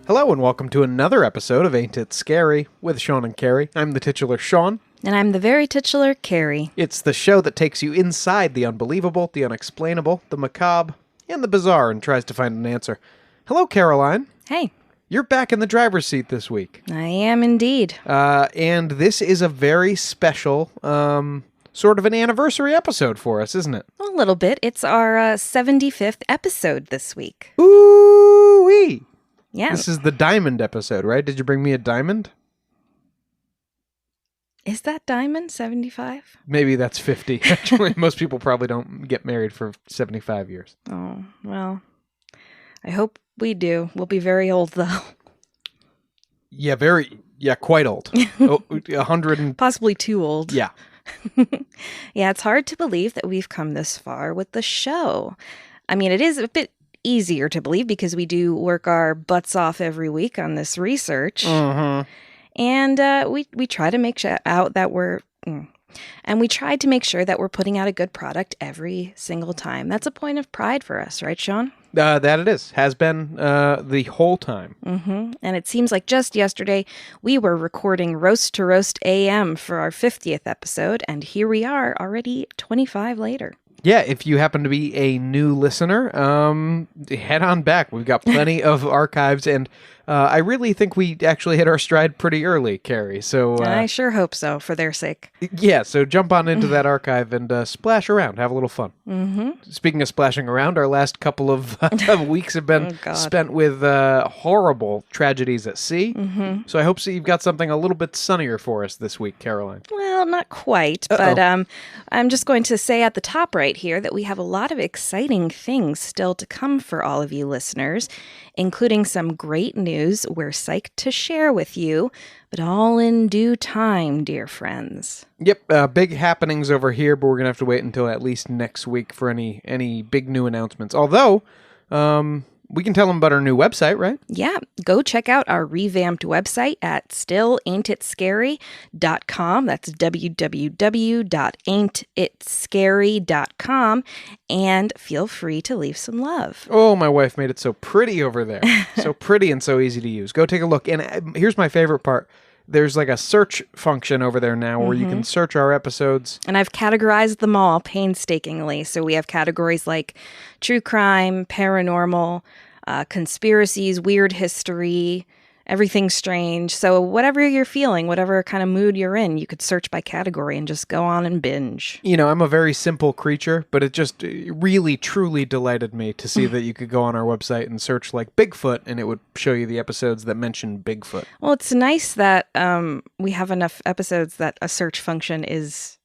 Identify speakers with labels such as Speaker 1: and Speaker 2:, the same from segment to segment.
Speaker 1: Hello and welcome to another episode of Ain't It Scary with Sean and Carrie. I'm the titular Sean.
Speaker 2: And I'm the very titular Carrie.
Speaker 1: It's the show that takes you inside the unbelievable, the unexplainable, the macabre, and the bizarre and tries to find an answer. Hello, Caroline.
Speaker 2: Hey.
Speaker 1: You're back in the driver's seat this week.
Speaker 2: I am indeed.
Speaker 1: And this is a very special, sort of an anniversary episode for us, isn't it?
Speaker 2: A little bit. It's our 75th episode this week.
Speaker 1: Ooh-wee!
Speaker 2: Yeah.
Speaker 1: This is the diamond episode, right? Did you bring me a diamond?
Speaker 2: Is that diamond 75?
Speaker 1: Maybe that's 50. Actually, most people probably don't get married for 75 years.
Speaker 2: Oh, well, I hope we do. We'll be very old, though.
Speaker 1: Yeah, quite old. 100 and...
Speaker 2: Possibly too old.
Speaker 1: Yeah.
Speaker 2: Yeah, it's hard to believe that we've come this far with the show. I mean, it is a bit easier to believe because we do work our butts off every week on this research.
Speaker 1: Mm-hmm.
Speaker 2: And we try to make out that we tried to make sure that we're putting out a good product every single time. That's a point of pride for us, right, Sean?
Speaker 1: That it is. Has been the whole time.
Speaker 2: Mm-hmm. And it seems like just yesterday we were recording Roast to Roast AM for our 50th episode, and here we are already 25 later.
Speaker 1: Yeah, if you happen to be a new listener, head on back. We've got plenty of archives, and I really think we actually hit our stride pretty early, Carrie. So
Speaker 2: I sure hope so, for their sake.
Speaker 1: Yeah, so jump on into that archive and splash around. Have a little fun.
Speaker 2: Mm-hmm.
Speaker 1: Speaking of splashing around, our last couple of weeks have been spent with horrible tragedies at sea.
Speaker 2: Mm-hmm.
Speaker 1: So I hope you've got something a little bit sunnier for us this week, Caroline.
Speaker 2: Well, not quite, but I'm just going to say at the top right here that we have a lot of exciting things still to come for all of you listeners, including some great news we're psyched to share with you, but all in due time, dear friends.
Speaker 1: Yep, big happenings over here, but we're going to have to wait until at least next week for any big new announcements. Although, we can tell them about our new website, right?
Speaker 2: Yeah, go check out our revamped website at stillaintitscary.com. That's www.ain'titscary.com. And feel free to leave some love.
Speaker 1: Oh, my wife made it so pretty over there. So pretty and so easy to use. Go take a look. And here's my favorite part. There's like a search function over there now where you can search our episodes.
Speaker 2: And I've categorized them all painstakingly. So we have categories like true crime, paranormal, conspiracies, weird history, everything strange. So whatever you're feeling, whatever kind of mood you're in, you could search by category and just go on and binge.
Speaker 1: You know, I'm a very simple creature, but it just really, truly delighted me to see that you could go on our website and search like Bigfoot, and it would show you the episodes that mention Bigfoot.
Speaker 2: Well, it's nice that we have enough episodes that a search function is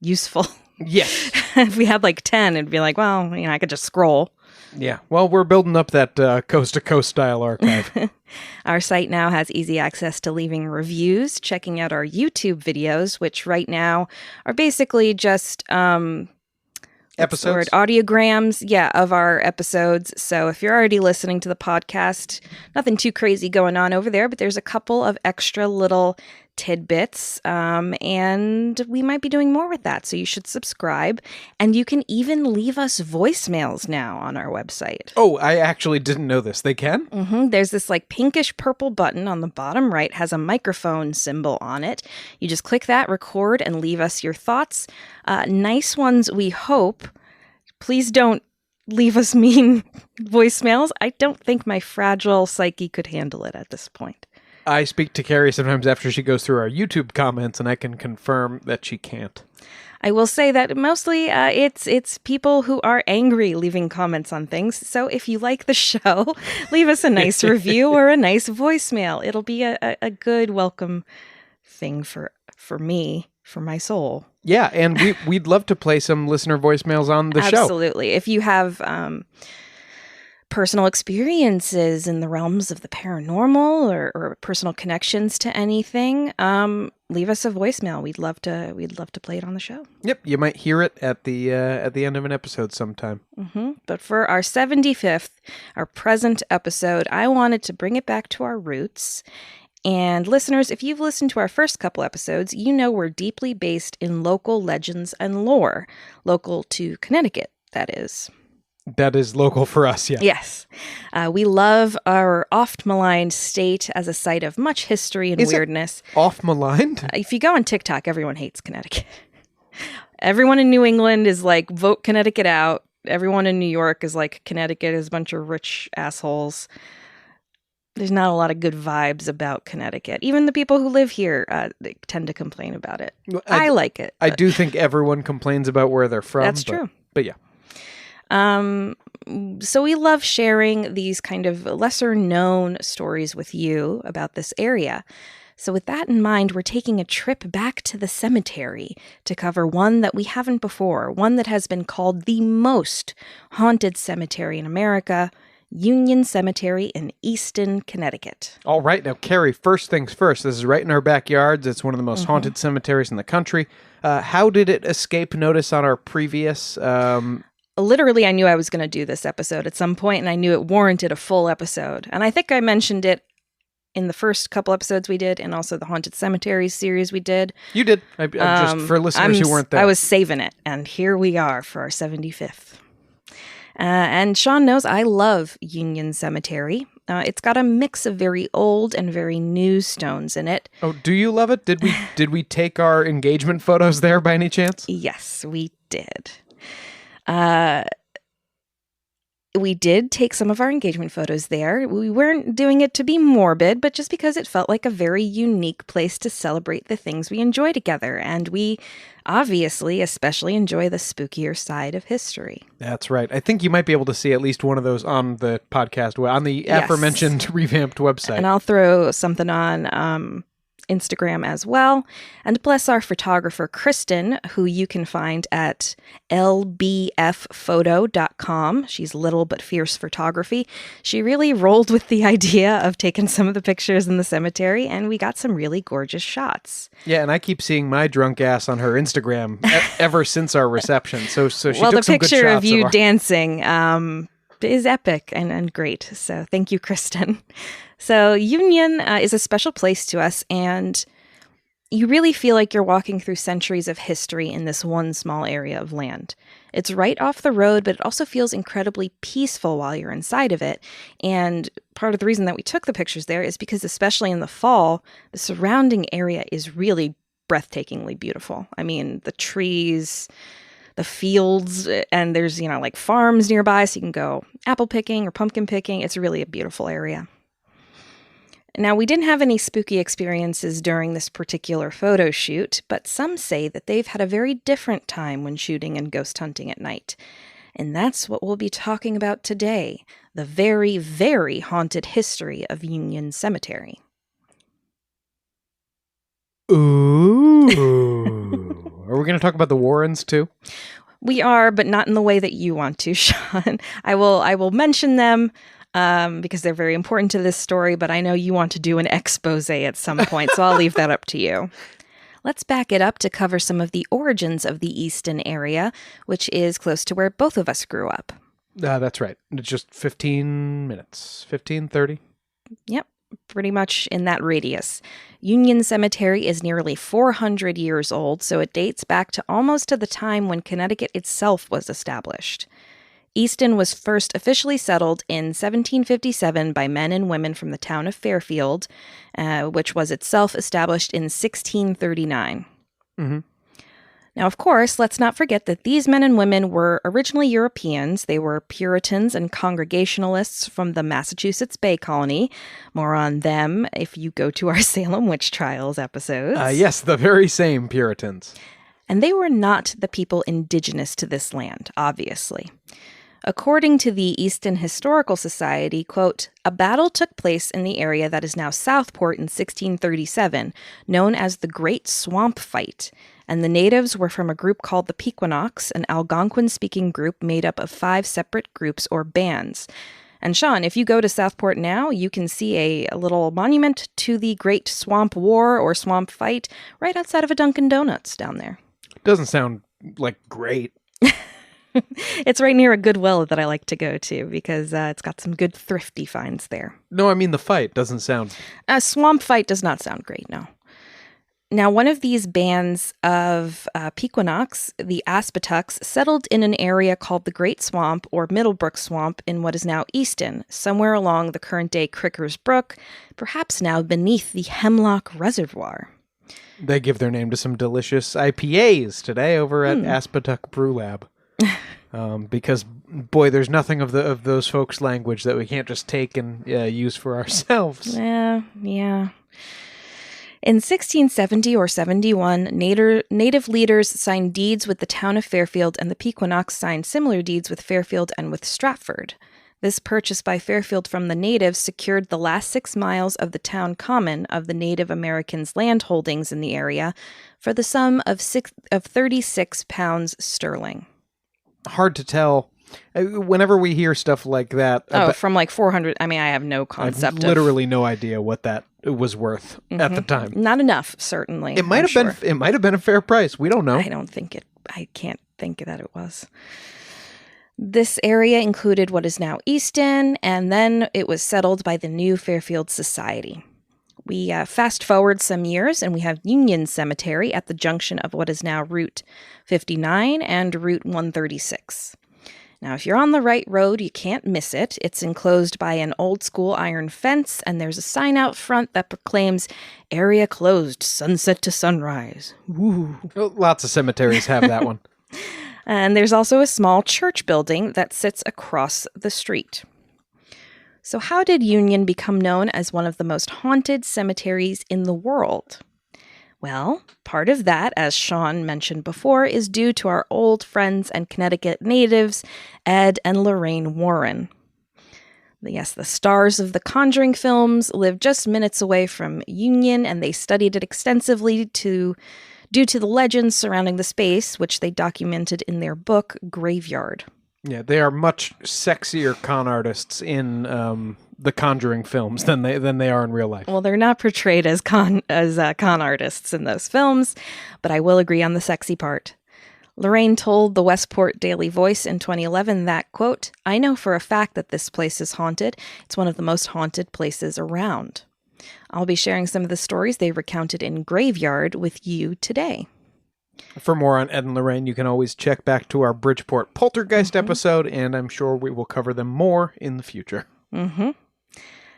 Speaker 2: useful.
Speaker 1: Yes.
Speaker 2: If we had like 10, it'd be like, well, I could just scroll.
Speaker 1: Yeah. Well, we're building up that coast-to-coast style archive.
Speaker 2: Our site now has easy access to leaving reviews, checking out our YouTube videos, which right now are basically just
Speaker 1: episodes?
Speaker 2: Audiograms, of our episodes. So if you're already listening to the podcast, nothing too crazy going on over there, but there's a couple of extra little tidbits, and we might be doing more with that. So you should subscribe, and you can even leave us voicemails now on our website.
Speaker 1: Oh, I actually didn't know this. They can?
Speaker 2: Mm-hmm. There's this like pinkish purple button on the bottom right, has a microphone symbol on it. You just click that, record, and leave us your thoughts. Nice ones, we hope. Please don't leave us mean voicemails. I don't think my fragile psyche could handle it at this point.
Speaker 1: I speak to Carrie sometimes after she goes through our YouTube comments, and I can confirm that she can't.
Speaker 2: I will say that mostly it's people who are angry leaving comments on things. So if you like the show, leave us a nice review or a nice voicemail. It'll be a good welcome thing for me, for my soul.
Speaker 1: Yeah, and we'd love to play some listener voicemails on the show.
Speaker 2: Absolutely. If you have personal experiences in the realms of the paranormal or personal connections to anything, leave us a voicemail. We'd love to play it on the show.
Speaker 1: Yep, you might hear it at the end of an episode sometime.
Speaker 2: Mm-hmm. But for our 75th, our present episode, I wanted to bring it back to our roots. And listeners, if you've listened to our first couple episodes, you know we're deeply based in local legends and lore, local to Connecticut, that is.
Speaker 1: That is local for us, yeah.
Speaker 2: Yes. We love our oft-maligned state as a site of much history and weirdness.
Speaker 1: Off-maligned?
Speaker 2: If you go on TikTok, everyone hates Connecticut. Everyone in New England is like, vote Connecticut out. Everyone in New York is like, Connecticut is a bunch of rich assholes. There's not a lot of good vibes about Connecticut. Even the people who live here they tend to complain about it. I like it.
Speaker 1: I do think everyone complains about where they're from.
Speaker 2: That's true.
Speaker 1: But yeah.
Speaker 2: So we love sharing these kind of lesser known stories with you about this area. So with that in mind, we're taking a trip back to the cemetery to cover one that we haven't before, one that has been called the most haunted cemetery in America, Union Cemetery in Easton, Connecticut.
Speaker 1: All right. Now, Carrie, first things first. This is right in our backyards. It's one of the most haunted cemeteries in the country. How did it escape notice on our previous...
Speaker 2: Literally, I knew I was going to do this episode at some point, and I knew it warranted a full episode. And I think I mentioned it in the first couple episodes we did, and also the Haunted Cemeteries series we did.
Speaker 1: You did. Just for listeners who weren't there.
Speaker 2: I was saving it, and here we are for our 75th. And Sean knows I love Union Cemetery. It's got a mix of very old and very new stones in it.
Speaker 1: Oh, do you love it? Did we take our engagement photos there by any chance?
Speaker 2: Yes, we did. We did take some of our engagement photos there. We weren't doing it to be morbid, but just because it felt like a very unique place to celebrate the things we enjoy together. And we obviously especially enjoy the spookier side of history.
Speaker 1: That's right. I think you might be able to see at least one of those on the podcast, on the aforementioned revamped website.
Speaker 2: And I'll throw something on Instagram as well. And bless our photographer, Kristen, who you can find at lbfphoto.com. She's Little But Fierce Photography. She really rolled with the idea of taking some of the pictures in the cemetery, and we got some really gorgeous shots.
Speaker 1: Yeah, and I keep seeing my drunk ass on her Instagram ever since our reception. So she
Speaker 2: well,
Speaker 1: took some good shots.
Speaker 2: Well, the picture of you dancing is epic and great. So thank you, Kristen. So Union is a special place to us, and you really feel like you're walking through centuries of history in this one small area of land. It's right off the road, but it also feels incredibly peaceful while you're inside of it. And part of the reason that we took the pictures there is because, especially in the fall, the surrounding area is really breathtakingly beautiful. I mean, the trees, the fields, and there's, like farms nearby, so you can go apple picking or pumpkin picking. It's really a beautiful area. Now, we didn't have any spooky experiences during this particular photo shoot, but some say that they've had a very different time when shooting and ghost hunting at night. And that's what we'll be talking about today, the very, very haunted history of Union Cemetery.
Speaker 1: Ooh. Are we going to talk about the Warrens, too?
Speaker 2: We are, but not in the way that you want to, Sean. I will mention them, because they're very important to this story, but I know you want to do an expose at some point, so I'll leave that up to you. Let's back it up to cover some of the origins of the Easton area, which is close to where both of us grew up.
Speaker 1: That's right. It's just 15 minutes. 30.
Speaker 2: Yep, pretty much in that radius. Union Cemetery is nearly 400 years old, so it dates back to almost to the time when Connecticut itself was established. Easton was first officially settled in 1757 by men and women from the town of Fairfield, which was itself established in 1639.
Speaker 1: Mm-hmm.
Speaker 2: Now, of course, let's not forget that these men and women were originally Europeans. They were Puritans and Congregationalists from the Massachusetts Bay Colony. More on them if you go to our Salem Witch Trials episodes.
Speaker 1: Yes, the very same Puritans.
Speaker 2: And they were not the people indigenous to this land, obviously. According to the Easton Historical Society, quote, a battle took place in the area that is now Southport in 1637, known as the Great Swamp Fight, and the natives were from a group called the Pequannox, an Algonquin-speaking group made up of 5 separate groups or bands. And Sean, if you go to Southport now, you can see a little monument to the Great Swamp War or Swamp Fight right outside of a Dunkin' Donuts down there.
Speaker 1: Doesn't sound like great.
Speaker 2: It's right near a Goodwill that I like to go to because it's got some good thrifty finds there.
Speaker 1: No, I mean the fight doesn't sound...
Speaker 2: A swamp fight does not sound great, no. Now, one of these bands of Pequenox, the Aspatucks, settled in an area called the Great Swamp or Middlebrook Swamp in what is now Easton, somewhere along the current-day Cricker's Brook, perhaps now beneath the Hemlock Reservoir.
Speaker 1: They give their name to some delicious IPAs today over at Aspatuck Brew Lab. Because, boy, there's nothing of those folks' language that we can't just take and use for ourselves.
Speaker 2: Yeah. In 1670 or 71, native leaders signed deeds with the town of Fairfield, and the Pequenox signed similar deeds with Fairfield and with Stratford. This purchase by Fairfield from the natives secured the last 6 miles of the town common of the Native Americans' land holdings in the area for the sum of 36 pounds sterling.
Speaker 1: Hard to tell. Whenever we hear stuff like that...
Speaker 2: from like 400... I mean, I have no concept
Speaker 1: I have literally no idea what that was worth at the time.
Speaker 2: Not enough, certainly.
Speaker 1: It might have been a fair price. We don't know.
Speaker 2: I can't think that it was. This area included what is now Easton, and then it was settled by the new Fairfield Society. We fast forward some years, and we have Union Cemetery at the junction of what is now Route 59 and Route 136. Now, if you're on the right road, you can't miss it. It's enclosed by an old-school iron fence, and there's a sign out front that proclaims, "Area closed, sunset to sunrise." Woo.
Speaker 1: Lots of cemeteries have that one.
Speaker 2: And there's also a small church building that sits across the street. So how did Union become known as one of the most haunted cemeteries in the world? Well, part of that, as Sean mentioned before, is due to our old friends and Connecticut natives, Ed and Lorraine Warren. Yes, the stars of the Conjuring films lived just minutes away from Union, and they studied it extensively due to the legends surrounding the space, which they documented in their book, Graveyard.
Speaker 1: Yeah, they are much sexier con artists in the Conjuring films than they are in real life.
Speaker 2: Well, they're not portrayed as con artists in those films, but I will agree on the sexy part. Lorraine told the Westport Daily Voice in 2011 that, quote, "I know for a fact that this place is haunted. It's one of the most haunted places around." I'll be sharing some of the stories they recounted in Graveyard with you today.
Speaker 1: For more on Ed and Lorraine, you can always check back to our Bridgeport Poltergeist episode, and I'm sure we will cover them more in the future.
Speaker 2: Mm-hmm.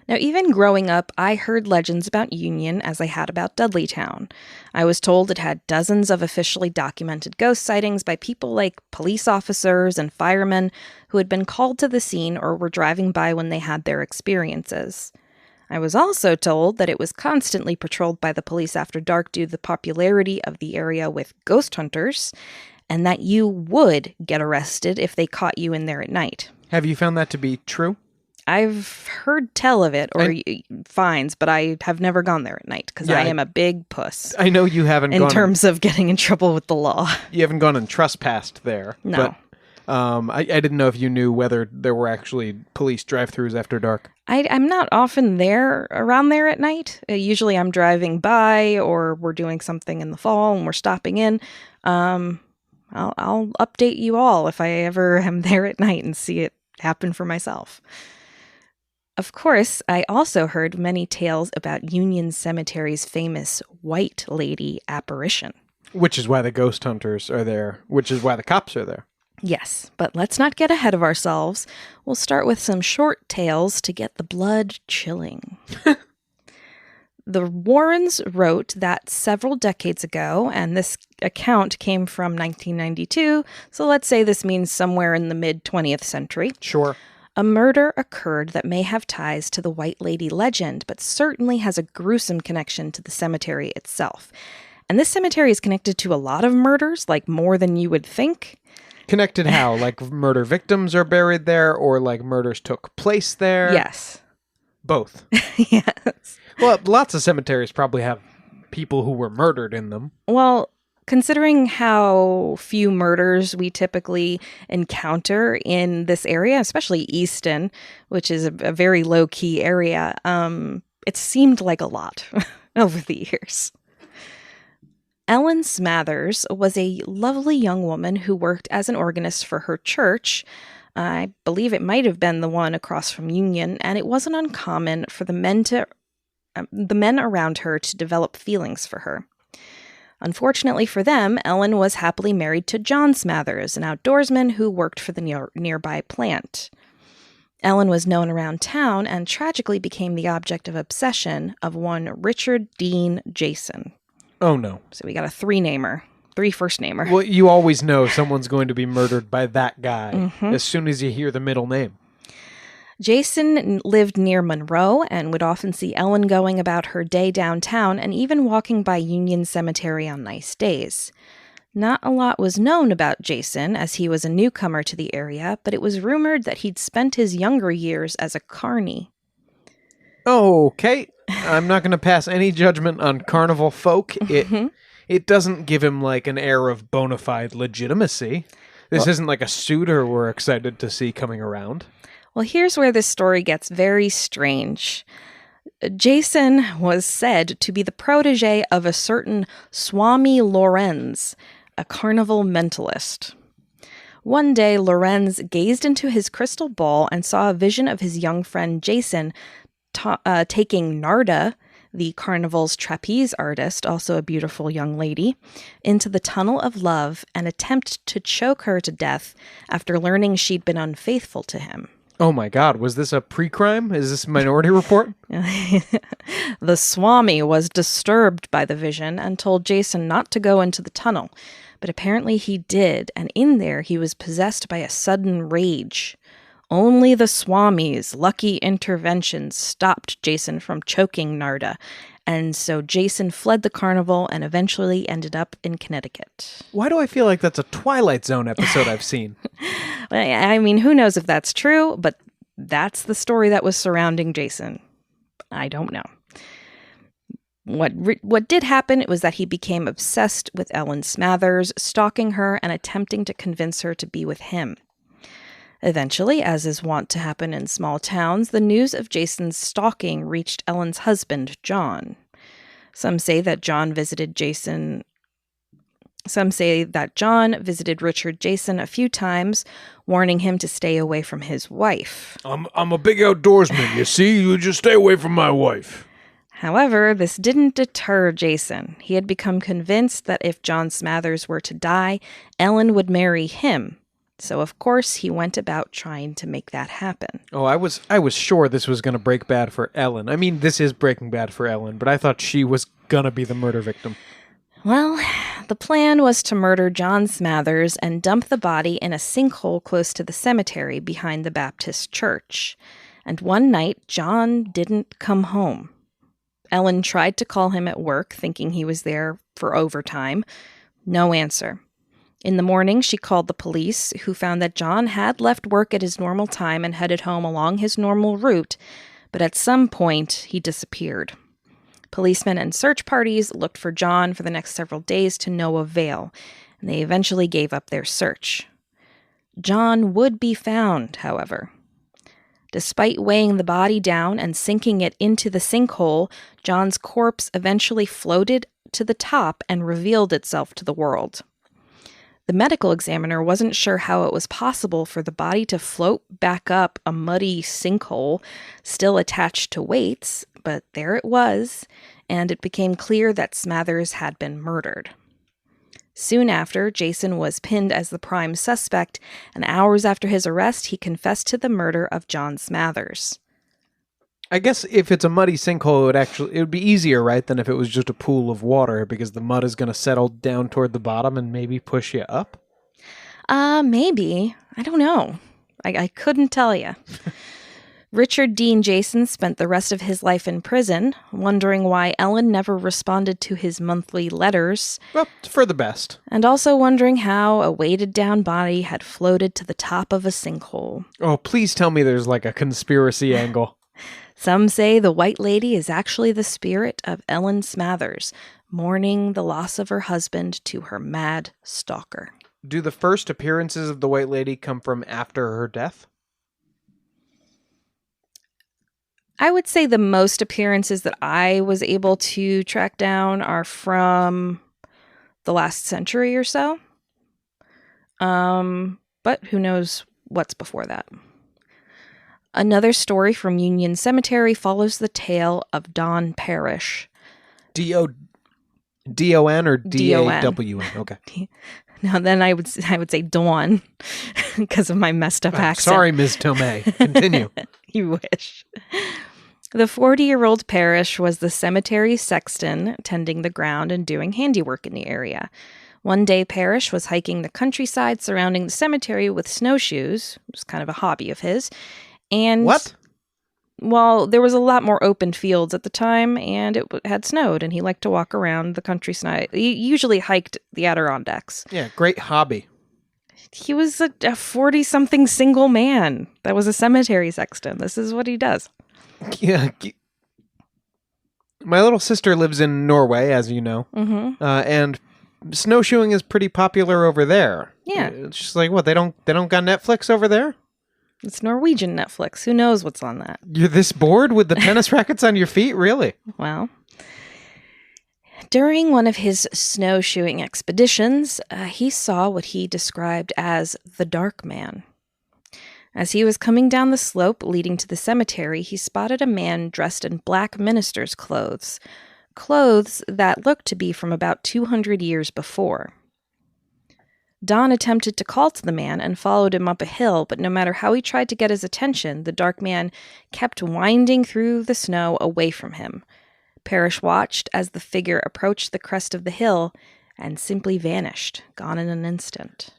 Speaker 2: Now, even growing up, I heard legends about Union as I had about Dudleytown. I was told it had dozens of officially documented ghost sightings by people like police officers and firemen who had been called to the scene or were driving by when they had their experiences. I was also told that it was constantly patrolled by the police after dark due to the popularity of the area with ghost hunters, and that you would get arrested if they caught you in there at night.
Speaker 1: Have you found that to be true?
Speaker 2: I've heard tell of it, or fines, but I have never gone there at night, because I am a big puss.
Speaker 1: I know you haven't
Speaker 2: in terms of getting in trouble with the law.
Speaker 1: You haven't gone and trespassed there.
Speaker 2: No.
Speaker 1: But I didn't know if you knew whether there were actually police drive-thrus after dark.
Speaker 2: I'm not often around there at night. Usually I'm driving by, or we're doing something in the fall and we're stopping in. I'll update you all if I ever am there at night and see it happen for myself. Of course, I also heard many tales about Union Cemetery's famous White Lady apparition.
Speaker 1: Which is why the ghost hunters are there, which is why the cops are there.
Speaker 2: Yes, but let's not get ahead of ourselves. We'll start with some short tales to get the blood chilling. The Warrens wrote that several decades ago, and this account came from 1992, so let's say this means somewhere in the mid-20th century.
Speaker 1: Sure.
Speaker 2: A murder occurred that may have ties to the White Lady legend, but certainly has a gruesome connection to the cemetery itself. And this cemetery is connected to a lot of murders, like more than you would think.
Speaker 1: Connected how? Like murder victims are buried there, or like murders took place there?
Speaker 2: Yes.
Speaker 1: Both.
Speaker 2: Yes.
Speaker 1: Well, lots of cemeteries probably have people who were murdered in them.
Speaker 2: Well, considering how few murders we typically encounter in this area, especially Easton, which is a very low-key area, it seemed like a lot over the years. Ellen Smathers was a lovely young woman who worked as an organist for her church. I believe it might have been the one across from Union, and it wasn't uncommon for the men around her to develop feelings for her. Unfortunately for them, Ellen was happily married to John Smathers, an outdoorsman who worked for the nearby plant. Ellen was known around town and tragically became the object of obsession of one Richard Dean Jason.
Speaker 1: Oh, no.
Speaker 2: So we got a three first namer.
Speaker 1: Well, you always know someone's going to be murdered by that guy as soon as you hear the middle name.
Speaker 2: Jason lived near Monroe and would often see Ellen going about her day downtown and even walking by Union Cemetery on nice days. Not a lot was known about Jason, as he was a newcomer to the area, but it was rumored that he'd spent his younger years as a carny.
Speaker 1: Okay, I'm not going to pass any judgment on carnival folk. It doesn't give him, like, an air of bona fide legitimacy. This isn't like a suitor we're excited to see coming around.
Speaker 2: Well, here's where this story gets very strange. Jason was said to be the protege of a certain Swami Lorenz, a carnival mentalist. One day, Lorenz gazed into his crystal ball and saw a vision of his young friend Jason taking Narda, the carnival's trapeze artist, also a beautiful young lady, into the tunnel of love and attempt to choke her to death after learning she'd been unfaithful to him.
Speaker 1: Oh my God, was this a pre-crime? Is this Minority Report?
Speaker 2: The Swami was disturbed by the vision and told Jason not to go into the tunnel, but apparently he did, and in there he was possessed by a sudden rage. Only the Swami's lucky intervention stopped Jason from choking Narda, and so Jason fled the carnival and eventually ended up in Connecticut.
Speaker 1: Why do I feel like that's a Twilight Zone episode I've seen?
Speaker 2: I mean, who knows if that's true, but that's the story that was surrounding Jason. I don't know. What did happen was that he became obsessed with Ellen Smathers, stalking her and attempting to convince her to be with him. Eventually, as is wont to happen in small towns, the news of Jason's stalking reached Ellen's husband, John. Some say that John visited Richard Jason a few times, warning him to stay away from his wife.
Speaker 1: I'm a big outdoorsman, you see? You just stay away from my wife.
Speaker 2: However, this didn't deter Jason. He had become convinced that if John Smathers were to die, Ellen would marry him. So, of course, he went about trying to make that happen.
Speaker 1: Oh, I was sure this was going to break bad for Ellen. I mean, this is breaking bad for Ellen, but I thought she was going to be the murder victim.
Speaker 2: Well, the plan was to murder John Smathers and dump the body in a sinkhole close to the cemetery behind the Baptist church. And one night, John didn't come home. Ellen tried to call him at work, thinking he was there for overtime. No answer. In the morning, she called the police, who found that John had left work at his normal time and headed home along his normal route, but at some point, he disappeared. Policemen and search parties looked for John for the next several days to no avail, and they eventually gave up their search. John would be found, however. Despite weighing the body down and sinking it into the sinkhole, John's corpse eventually floated to the top and revealed itself to the world. The medical examiner wasn't sure how it was possible for the body to float back up a muddy sinkhole, still attached to weights, but there it was, and it became clear that Smathers had been murdered. Soon after, Jason was pinned as the prime suspect, and hours after his arrest, he confessed to the murder of John Smathers.
Speaker 1: I guess if it's a muddy sinkhole, it would be easier, right, than if it was just a pool of water, because the mud is going to settle down toward the bottom and maybe push you up?
Speaker 2: Maybe. I don't know. I couldn't tell you. Richard Dean Jason spent the rest of his life in prison, wondering why Ellen never responded to his monthly letters.
Speaker 1: Well, for the best.
Speaker 2: And also wondering how a weighted down body had floated to the top of a sinkhole.
Speaker 1: Oh, please tell me there's like a conspiracy angle.
Speaker 2: Some say the White Lady is actually the spirit of Ellen Smathers, mourning the loss of her husband to her mad stalker.
Speaker 1: Do the first appearances of the White Lady come from after her death?
Speaker 2: I would say the most appearances that I was able to track down are from the last century or so. But who knows what's before that. Another story from Union Cemetery follows the tale of Don Parish.
Speaker 1: D-O-N or
Speaker 2: D-O-N.
Speaker 1: D-A-W-N? Okay.
Speaker 2: Now then I would say Dawn because of my messed up accent.
Speaker 1: Sorry, Ms. Tomei. Continue.
Speaker 2: You wish. The 40-year-old Parish was the cemetery sexton, tending the ground and doing handiwork in the area. One day, Parish was hiking the countryside surrounding the cemetery with snowshoes. It was kind of a hobby of his. And
Speaker 1: What?
Speaker 2: Well, there was a lot more open fields at the time, and it had snowed, and he liked to walk around the countryside. He usually hiked the Adirondacks.
Speaker 1: Yeah, great hobby.
Speaker 2: He was a 40-something single man that was a cemetery sexton. This is what he does.
Speaker 1: Yeah. My little sister lives in Norway, as you know, and snowshoeing is pretty popular over there.
Speaker 2: Yeah.
Speaker 1: It's just like, what, they don't got Netflix over there?
Speaker 2: It's Norwegian Netflix. Who knows what's on that?
Speaker 1: You're this bored with the tennis rackets on your feet? Really?
Speaker 2: Well, during one of his snowshoeing expeditions, he saw what he described as the Dark Man. As he was coming down the slope leading to the cemetery, he spotted a man dressed in black minister's clothes that looked to be from about 200 years before. Don attempted to call to the man and followed him up a hill, but no matter how he tried to get his attention, the Dark Man kept winding through the snow away from him. Parish watched as the figure approached the crest of the hill and simply vanished, gone in an instant.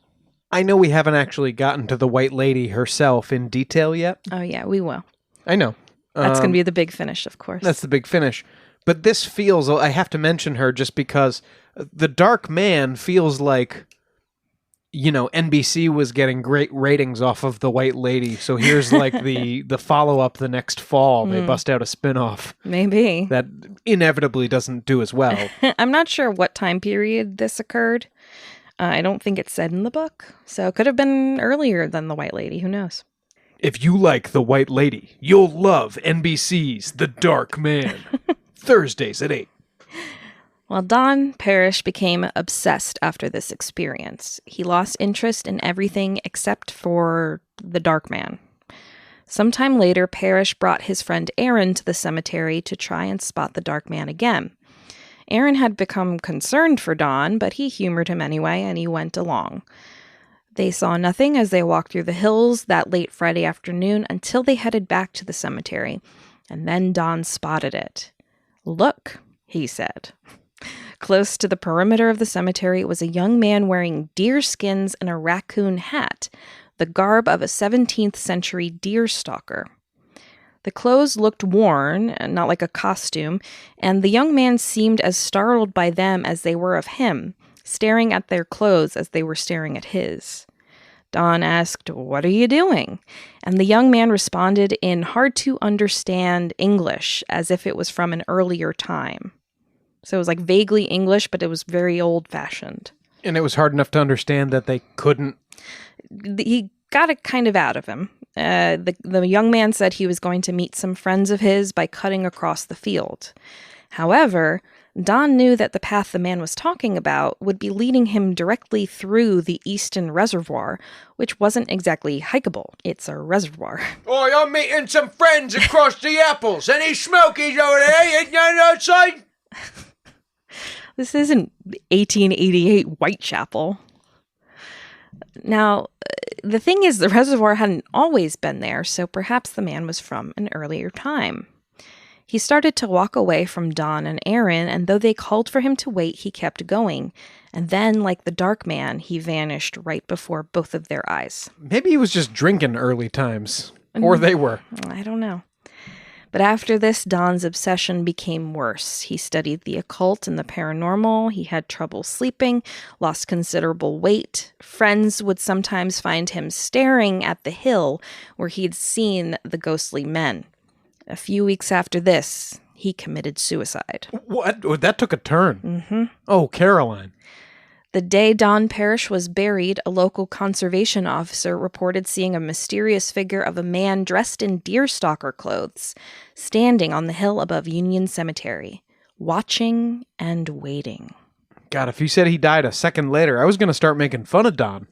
Speaker 1: I know we haven't actually gotten to the White Lady herself in detail yet.
Speaker 2: Oh, yeah, we will.
Speaker 1: I know.
Speaker 2: That's going to be the big finish, of course.
Speaker 1: That's the big finish. But this feels, I have to mention her just because the Dark Man feels like, NBC was getting great ratings off of the White Lady. So here's like the follow-up the next fall. They bust out a spinoff.
Speaker 2: Maybe.
Speaker 1: That inevitably doesn't do as well.
Speaker 2: I'm not sure what time period this occurred. I don't think it's said in the book. So it could have been earlier than the White Lady. Who knows?
Speaker 1: If you like the White Lady, you'll love NBC's The Dark Man. Thursdays at 8.
Speaker 2: Well, Don Parish became obsessed after this experience. He lost interest in everything except for the Dark Man. Sometime later, Parish brought his friend Aaron to the cemetery to try and spot the Dark Man again. Aaron had become concerned for Don, but he humored him anyway, and he went along. They saw nothing as they walked through the hills that late Friday afternoon until they headed back to the cemetery, and then Don spotted it. "Look," he said. Close to the perimeter of the cemetery was a young man wearing deer skins and a raccoon hat, the garb of a 17th century deer stalker. The clothes looked worn, not like a costume, and the young man seemed as startled by them as they were of him, staring at their clothes as they were staring at his. Don asked, "What are you doing?" And the young man responded in hard-to-understand English, as if it was from an earlier time. So it was like vaguely English, but it was very old-fashioned.
Speaker 1: And it was hard enough to understand that they couldn't.
Speaker 2: He got it kind of out of him. The young man said he was going to meet some friends of his by cutting across the field. However, Don knew that the path the man was talking about would be leading him directly through the Easton Reservoir, which wasn't exactly hikeable. It's a reservoir.
Speaker 3: Oh, I'm meeting some friends across the apples. Any smokies over there? Ain't none outside?
Speaker 2: This isn't 1888 Whitechapel. Now, the thing is, the reservoir hadn't always been there, so perhaps the man was from an earlier time. He started to walk away from Don and Aaron, and though they called for him to wait, he kept going. And then, like the Dark Man, he vanished right before both of their eyes.
Speaker 1: Maybe he was just drinking early times. Or they were.
Speaker 2: I don't know. But after this, Don's obsession became worse. He studied the occult and the paranormal. He had trouble sleeping, lost considerable weight. Friends would sometimes find him staring at the hill where he'd seen the ghostly men. A few weeks after this, he committed suicide.
Speaker 1: What? Oh, that took a turn.
Speaker 2: Mm-hmm.
Speaker 1: Oh, Caroline.
Speaker 2: The day Don Parish was buried, a local conservation officer reported seeing a mysterious figure of a man dressed in deerstalker clothes, standing on the hill above Union Cemetery, watching and waiting.
Speaker 1: God, if you said he died a second later, I was going to start making fun of Don.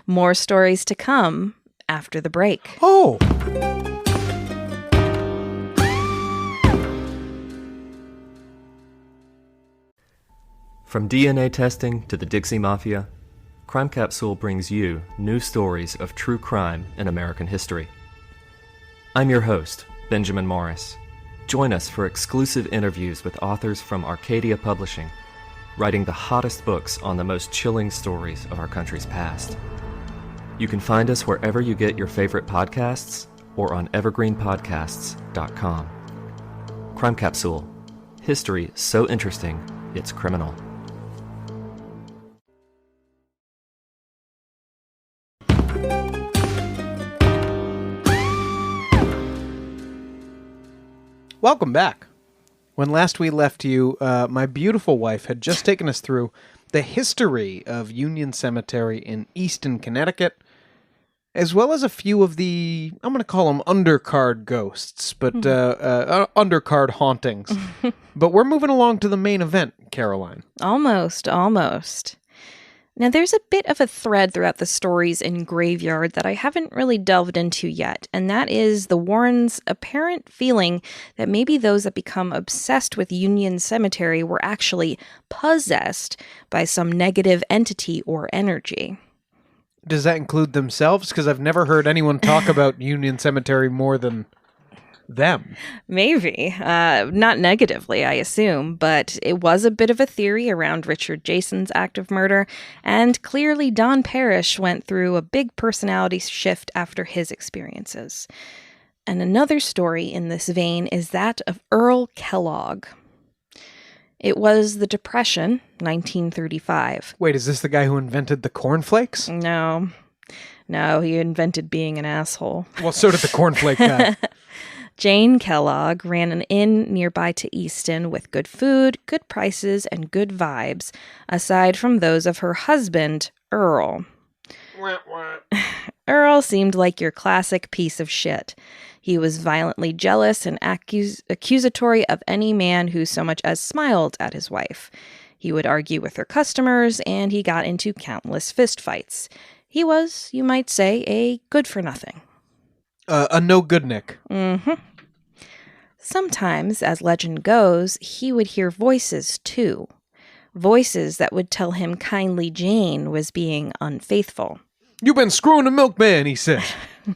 Speaker 2: More stories to come after the break.
Speaker 1: Oh!
Speaker 4: From DNA testing to the Dixie Mafia, Crime Capsule brings you new stories of true crime in American history. I'm your host, Benjamin Morris. Join us for exclusive interviews with authors from Arcadia Publishing, writing the hottest books on the most chilling stories of our country's past. You can find us wherever you get your favorite podcasts or on evergreenpodcasts.com. Crime Capsule. History so interesting, it's criminal.
Speaker 1: Welcome back. When last we left you, my beautiful wife had just taken us through the history of Union Cemetery in Easton, Connecticut, as well as a few of the, I'm going to call them undercard ghosts, but undercard hauntings. But we're moving along to the main event, Caroline.
Speaker 2: Almost. Now, there's a bit of a thread throughout the stories in Graveyard that I haven't really delved into yet, and that is the Warrens' apparent feeling that maybe those that become obsessed with Union Cemetery were actually possessed by some negative entity or energy.
Speaker 1: Does that include themselves? Because I've never heard anyone talk about Union Cemetery more than them.
Speaker 2: Maybe. Not negatively, I assume, but it was a bit of a theory around Richard Jason's act of murder, and clearly Don Parish went through a big personality shift after his experiences. And another story in this vein is that of Earl Kellogg. It was the Depression, 1935.
Speaker 1: Wait, is this the guy who invented the cornflakes?
Speaker 2: No, he invented being an asshole.
Speaker 1: Well, so did the cornflake guy.
Speaker 2: Jane Kellogg ran an inn nearby to Easton with good food, good prices, and good vibes, aside from those of her husband, Earl. Earl seemed like your classic piece of shit. He was violently jealous and accusatory of any man who so much as smiled at his wife. He would argue with her customers, and he got into countless fistfights. He was, you might say, a good-for-nothing.
Speaker 1: A no-good-nick.
Speaker 2: Mm-hmm. Sometimes, as legend goes, he would hear voices, too. Voices that would tell him kindly Jane was being unfaithful.
Speaker 1: "You've been screwing the milkman," he said.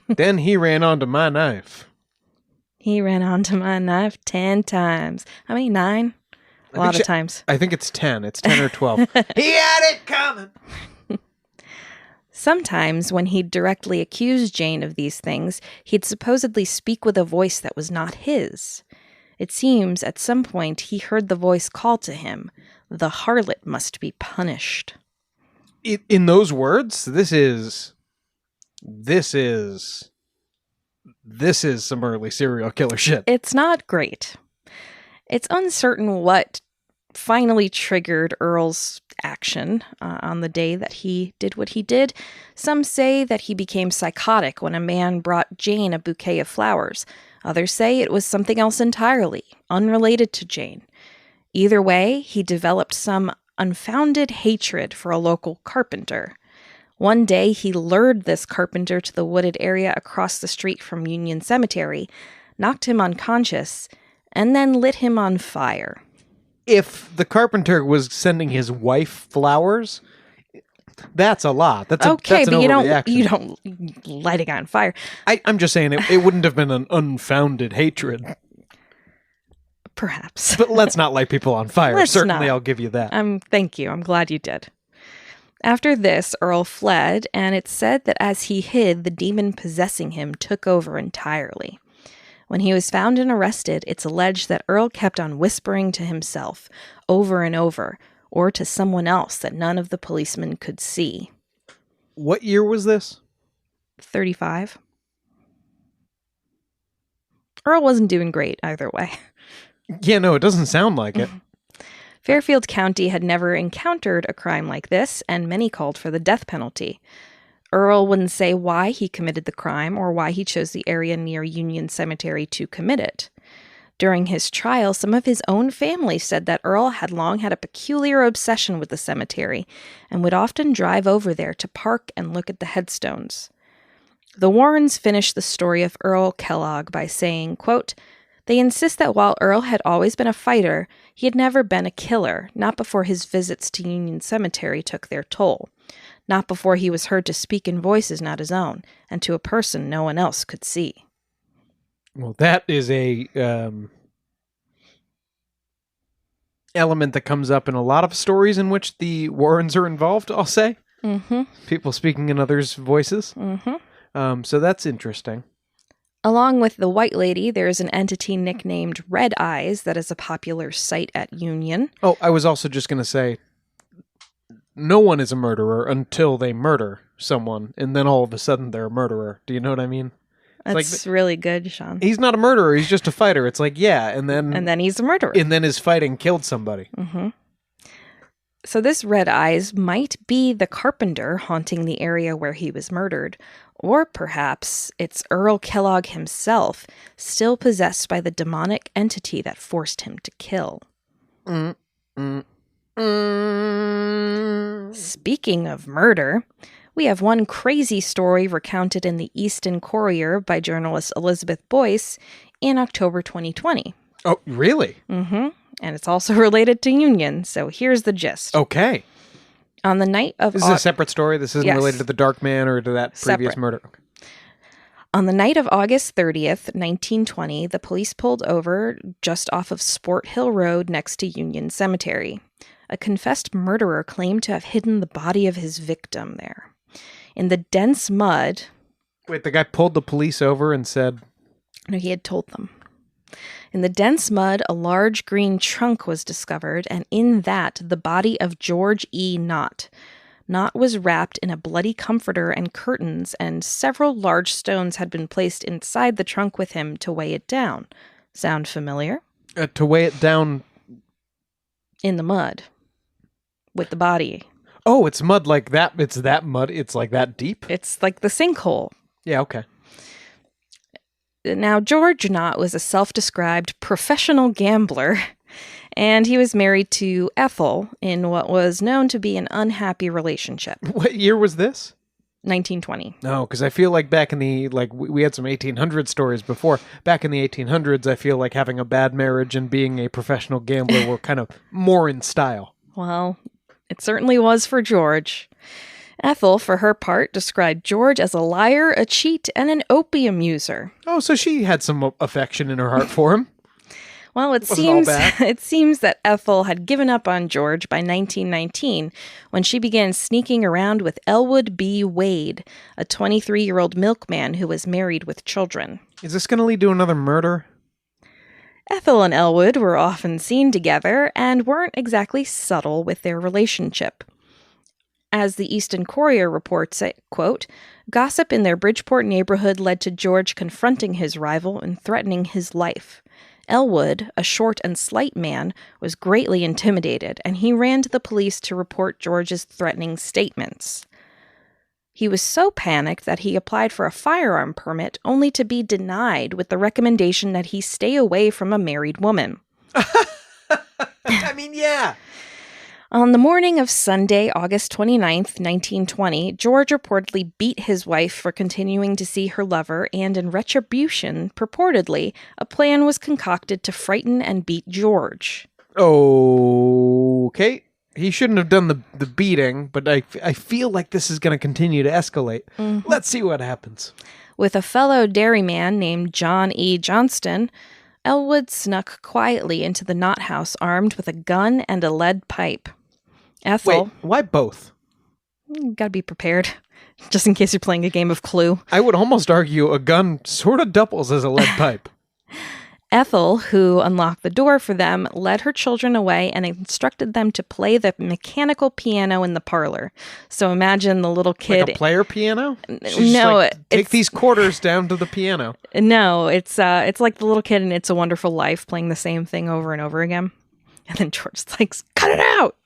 Speaker 1: Then he ran onto my knife.
Speaker 2: He ran onto my knife 10 times. How many? 9? A lot of times.
Speaker 1: I think it's 10. It's 10 or 12.
Speaker 3: He had it coming.
Speaker 2: Sometimes, when he'd directly accuse Jane of these things, he'd supposedly speak with a voice that was not his. It seems, at some point, he heard the voice call to him, "The harlot must be punished."
Speaker 1: In those words, this is some early serial killer shit.
Speaker 2: It's not great. It's uncertain what finally triggered Earl's action on the day that he did what he did. Some say that he became psychotic when a man brought Jane a bouquet of flowers. Others say it was something else entirely, unrelated to Jane. Either way, he developed some unfounded hatred for a local carpenter. One day, he lured this carpenter to the wooded area across the street from Union Cemetery, knocked him unconscious, and then lit him on fire.
Speaker 1: If the carpenter was sending his wife flowers, that's a lot. That's an
Speaker 2: but you
Speaker 1: overreaction.
Speaker 2: don't light a guy on fire.
Speaker 1: I'm just saying it wouldn't have been an unfounded hatred.
Speaker 2: Perhaps.
Speaker 1: But let's not light people on fire. Certainly, I'll give you that.
Speaker 2: Thank you. I'm glad you did. After this, Earl fled, and it's said that as he hid, the demon possessing him took over entirely. When he was found and arrested, it's alleged that Earl kept on whispering to himself over and over, or to someone else that none of the policemen could see.
Speaker 1: What year was this?
Speaker 2: 35. Earl wasn't doing great either way.
Speaker 1: Yeah, no, it doesn't sound like it.
Speaker 2: Fairfield County had never encountered a crime like this, and many called for the death penalty. Earl wouldn't say why he committed the crime or why he chose the area near Union Cemetery to commit it. During his trial, some of his own family said that Earl had long had a peculiar obsession with the cemetery and would often drive over there to park and look at the headstones. The Warrens finished the story of Earl Kellogg by saying, quote, They insist that while Earl had always been a fighter, he had never been a killer, not before his visits to Union Cemetery took their toll, not before he was heard to speak in voices not his own, and to a person no one else could see.
Speaker 1: Well, that is a element that comes up in a lot of stories in which the Warrens are involved, I'll say.
Speaker 2: Mm-hmm.
Speaker 1: People speaking in others' voices.
Speaker 2: Mm-hmm.
Speaker 1: So that's interesting.
Speaker 2: Along with the White Lady, there is an entity nicknamed Red Eyes that is a popular site at Union.
Speaker 1: Oh, I was also just going to say, no one is a murderer until they murder someone, and then all of a sudden they're a murderer. Do you know what I mean?
Speaker 2: That's really good, Sean.
Speaker 1: He's not a murderer, he's just a fighter. It's like, yeah, and then
Speaker 2: he's a murderer.
Speaker 1: And then his fighting killed somebody.
Speaker 2: Mm-hmm. So this Red Eyes might be the carpenter haunting the area where he was murdered, or perhaps it's Earl Kellogg himself, still possessed by the demonic entity that forced him to kill. Speaking of murder, we have one crazy story recounted in the Easton Courier by journalist Elizabeth Boyce in October 2020.
Speaker 1: Oh, really?
Speaker 2: Mm-hmm. And it's also related to Union, so here's the gist.
Speaker 1: Okay.
Speaker 2: On the night of...
Speaker 1: This is a separate story? This isn't
Speaker 2: Yes.
Speaker 1: related to the Dark Man or to that previous
Speaker 2: Separate.
Speaker 1: murder? Okay.
Speaker 2: On the night of August 30th, 1920, the police pulled over just off of Sport Hill Road next to Union Cemetery. A confessed murderer claimed to have hidden the body of his victim there. In the dense mud...
Speaker 1: Wait, the guy pulled the police over and said...
Speaker 2: No, he had told them. In the dense mud, a large green trunk was discovered, and in that, the body of George E. Knott. Knott was wrapped in a bloody comforter and curtains, and several large stones had been placed inside the trunk with him to weigh it down. Sound familiar?
Speaker 1: To weigh it down...
Speaker 2: In the mud. With the body.
Speaker 1: Oh, it's mud like that. It's that mud. It's like that deep?
Speaker 2: It's like the sinkhole.
Speaker 1: Yeah, okay.
Speaker 2: Now, George Knott was a self-described professional gambler, and he was married to Ethel in what was known to be an unhappy relationship.
Speaker 1: What year was this?
Speaker 2: 1920.
Speaker 1: No, because I feel like back in the, we had some 1800 stories before. Back in the 1800s, I feel like having a bad marriage and being a professional gambler were kind of more in style.
Speaker 2: Well, it certainly was for George. Ethel, for her part, described George as a liar, a cheat, and an opium user.
Speaker 1: Oh, so she had some affection in her heart for him.
Speaker 2: Well, it seems that Ethel had given up on George by 1919 when she began sneaking around with Elwood B. Wade, a 23-year-old milkman who was married with children.
Speaker 1: Is this going to lead to another murder?
Speaker 2: Ethel and Elwood were often seen together and weren't exactly subtle with their relationship. As the Easton Courier reports it, quote, gossip in their Bridgeport neighborhood led to George confronting his rival and threatening his life. Elwood, a short and slight man, was greatly intimidated, and he ran to the police to report George's threatening statements. He was so panicked that he applied for a firearm permit, only to be denied with the recommendation that he stay away from a married woman.
Speaker 3: I mean, yeah.
Speaker 2: On the morning of Sunday, August 29th, 1920, George reportedly beat his wife for continuing to see her lover, and in retribution, purportedly, a plan was concocted to frighten and beat George.
Speaker 1: Okay. He shouldn't have done the beating, but I feel like this is going to continue to escalate. Mm-hmm. Let's see what happens.
Speaker 2: With a fellow dairyman named John E. Johnston, Elwood snuck quietly into the Knott house armed with a gun and a lead pipe. Ethel...
Speaker 1: Wait, why both?
Speaker 2: Gotta be prepared, just in case you're playing a game of Clue.
Speaker 1: I would almost argue a gun sort of doubles as a lead pipe.
Speaker 2: Ethel, who unlocked the door for them, led her children away and instructed them to play the mechanical piano in the parlor. So imagine the little kid...
Speaker 1: Like a player piano?
Speaker 2: No,
Speaker 1: take these quarters down to the piano.
Speaker 2: No, it's like the little kid in It's a Wonderful Life playing the same thing over and over again. And then George's like, cut it out!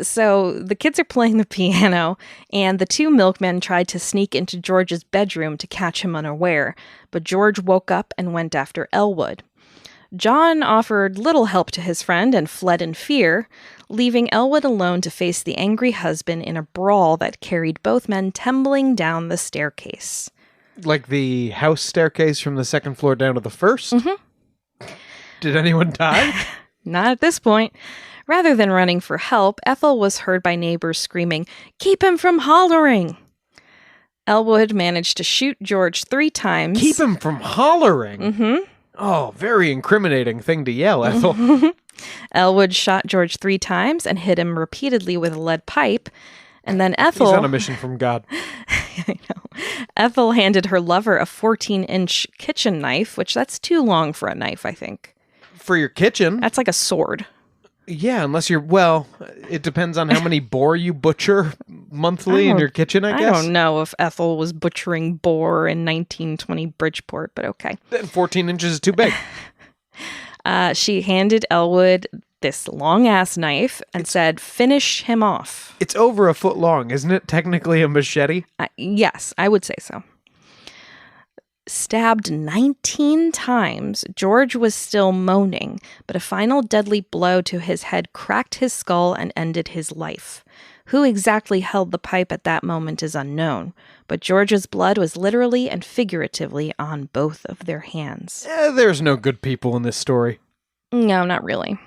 Speaker 2: So the kids are playing the piano, and the two milkmen tried to sneak into George's bedroom to catch him unaware, but George woke up and went after Elwood. John offered little help to his friend and fled in fear, leaving Elwood alone to face the angry husband in a brawl that carried both men tumbling down the staircase.
Speaker 1: Like the house staircase from the second floor down to the first?
Speaker 2: Mm-hmm.
Speaker 1: Did anyone die?
Speaker 2: Not at this point. Rather than running for help, Ethel was heard by neighbors screaming, "Keep him from hollering!" Elwood managed to shoot George 3 times.
Speaker 1: Keep him from hollering?
Speaker 2: Mm-hmm.
Speaker 1: Oh, very incriminating thing to yell, Ethel.
Speaker 2: Elwood shot George 3 times and hit him repeatedly with a lead pipe. And then Ethel...
Speaker 1: He's on a mission from God.
Speaker 2: I know. Ethel handed her lover a 14-inch kitchen knife, which that's too long for a knife, I think.
Speaker 1: For your kitchen?
Speaker 2: That's like a sword.
Speaker 1: Yeah, unless you're, well, it depends on how many boar you butcher monthly in your kitchen, I guess.
Speaker 2: I don't know if Ethel was butchering boar in 1920 Bridgeport, but okay.
Speaker 1: 14 inches is too big.
Speaker 2: She handed Elwood this long-ass knife and said, "Finish him off."
Speaker 1: It's over a foot long, isn't it? Technically a machete?
Speaker 2: Yes, I would say so. Stabbed 19 times, George was still moaning, but a final deadly blow to his head cracked his skull and ended his life. Who exactly held the pipe at that moment is unknown, but George's blood was literally and figuratively on both of their hands.
Speaker 1: There's no good people in this story.
Speaker 2: No, not really.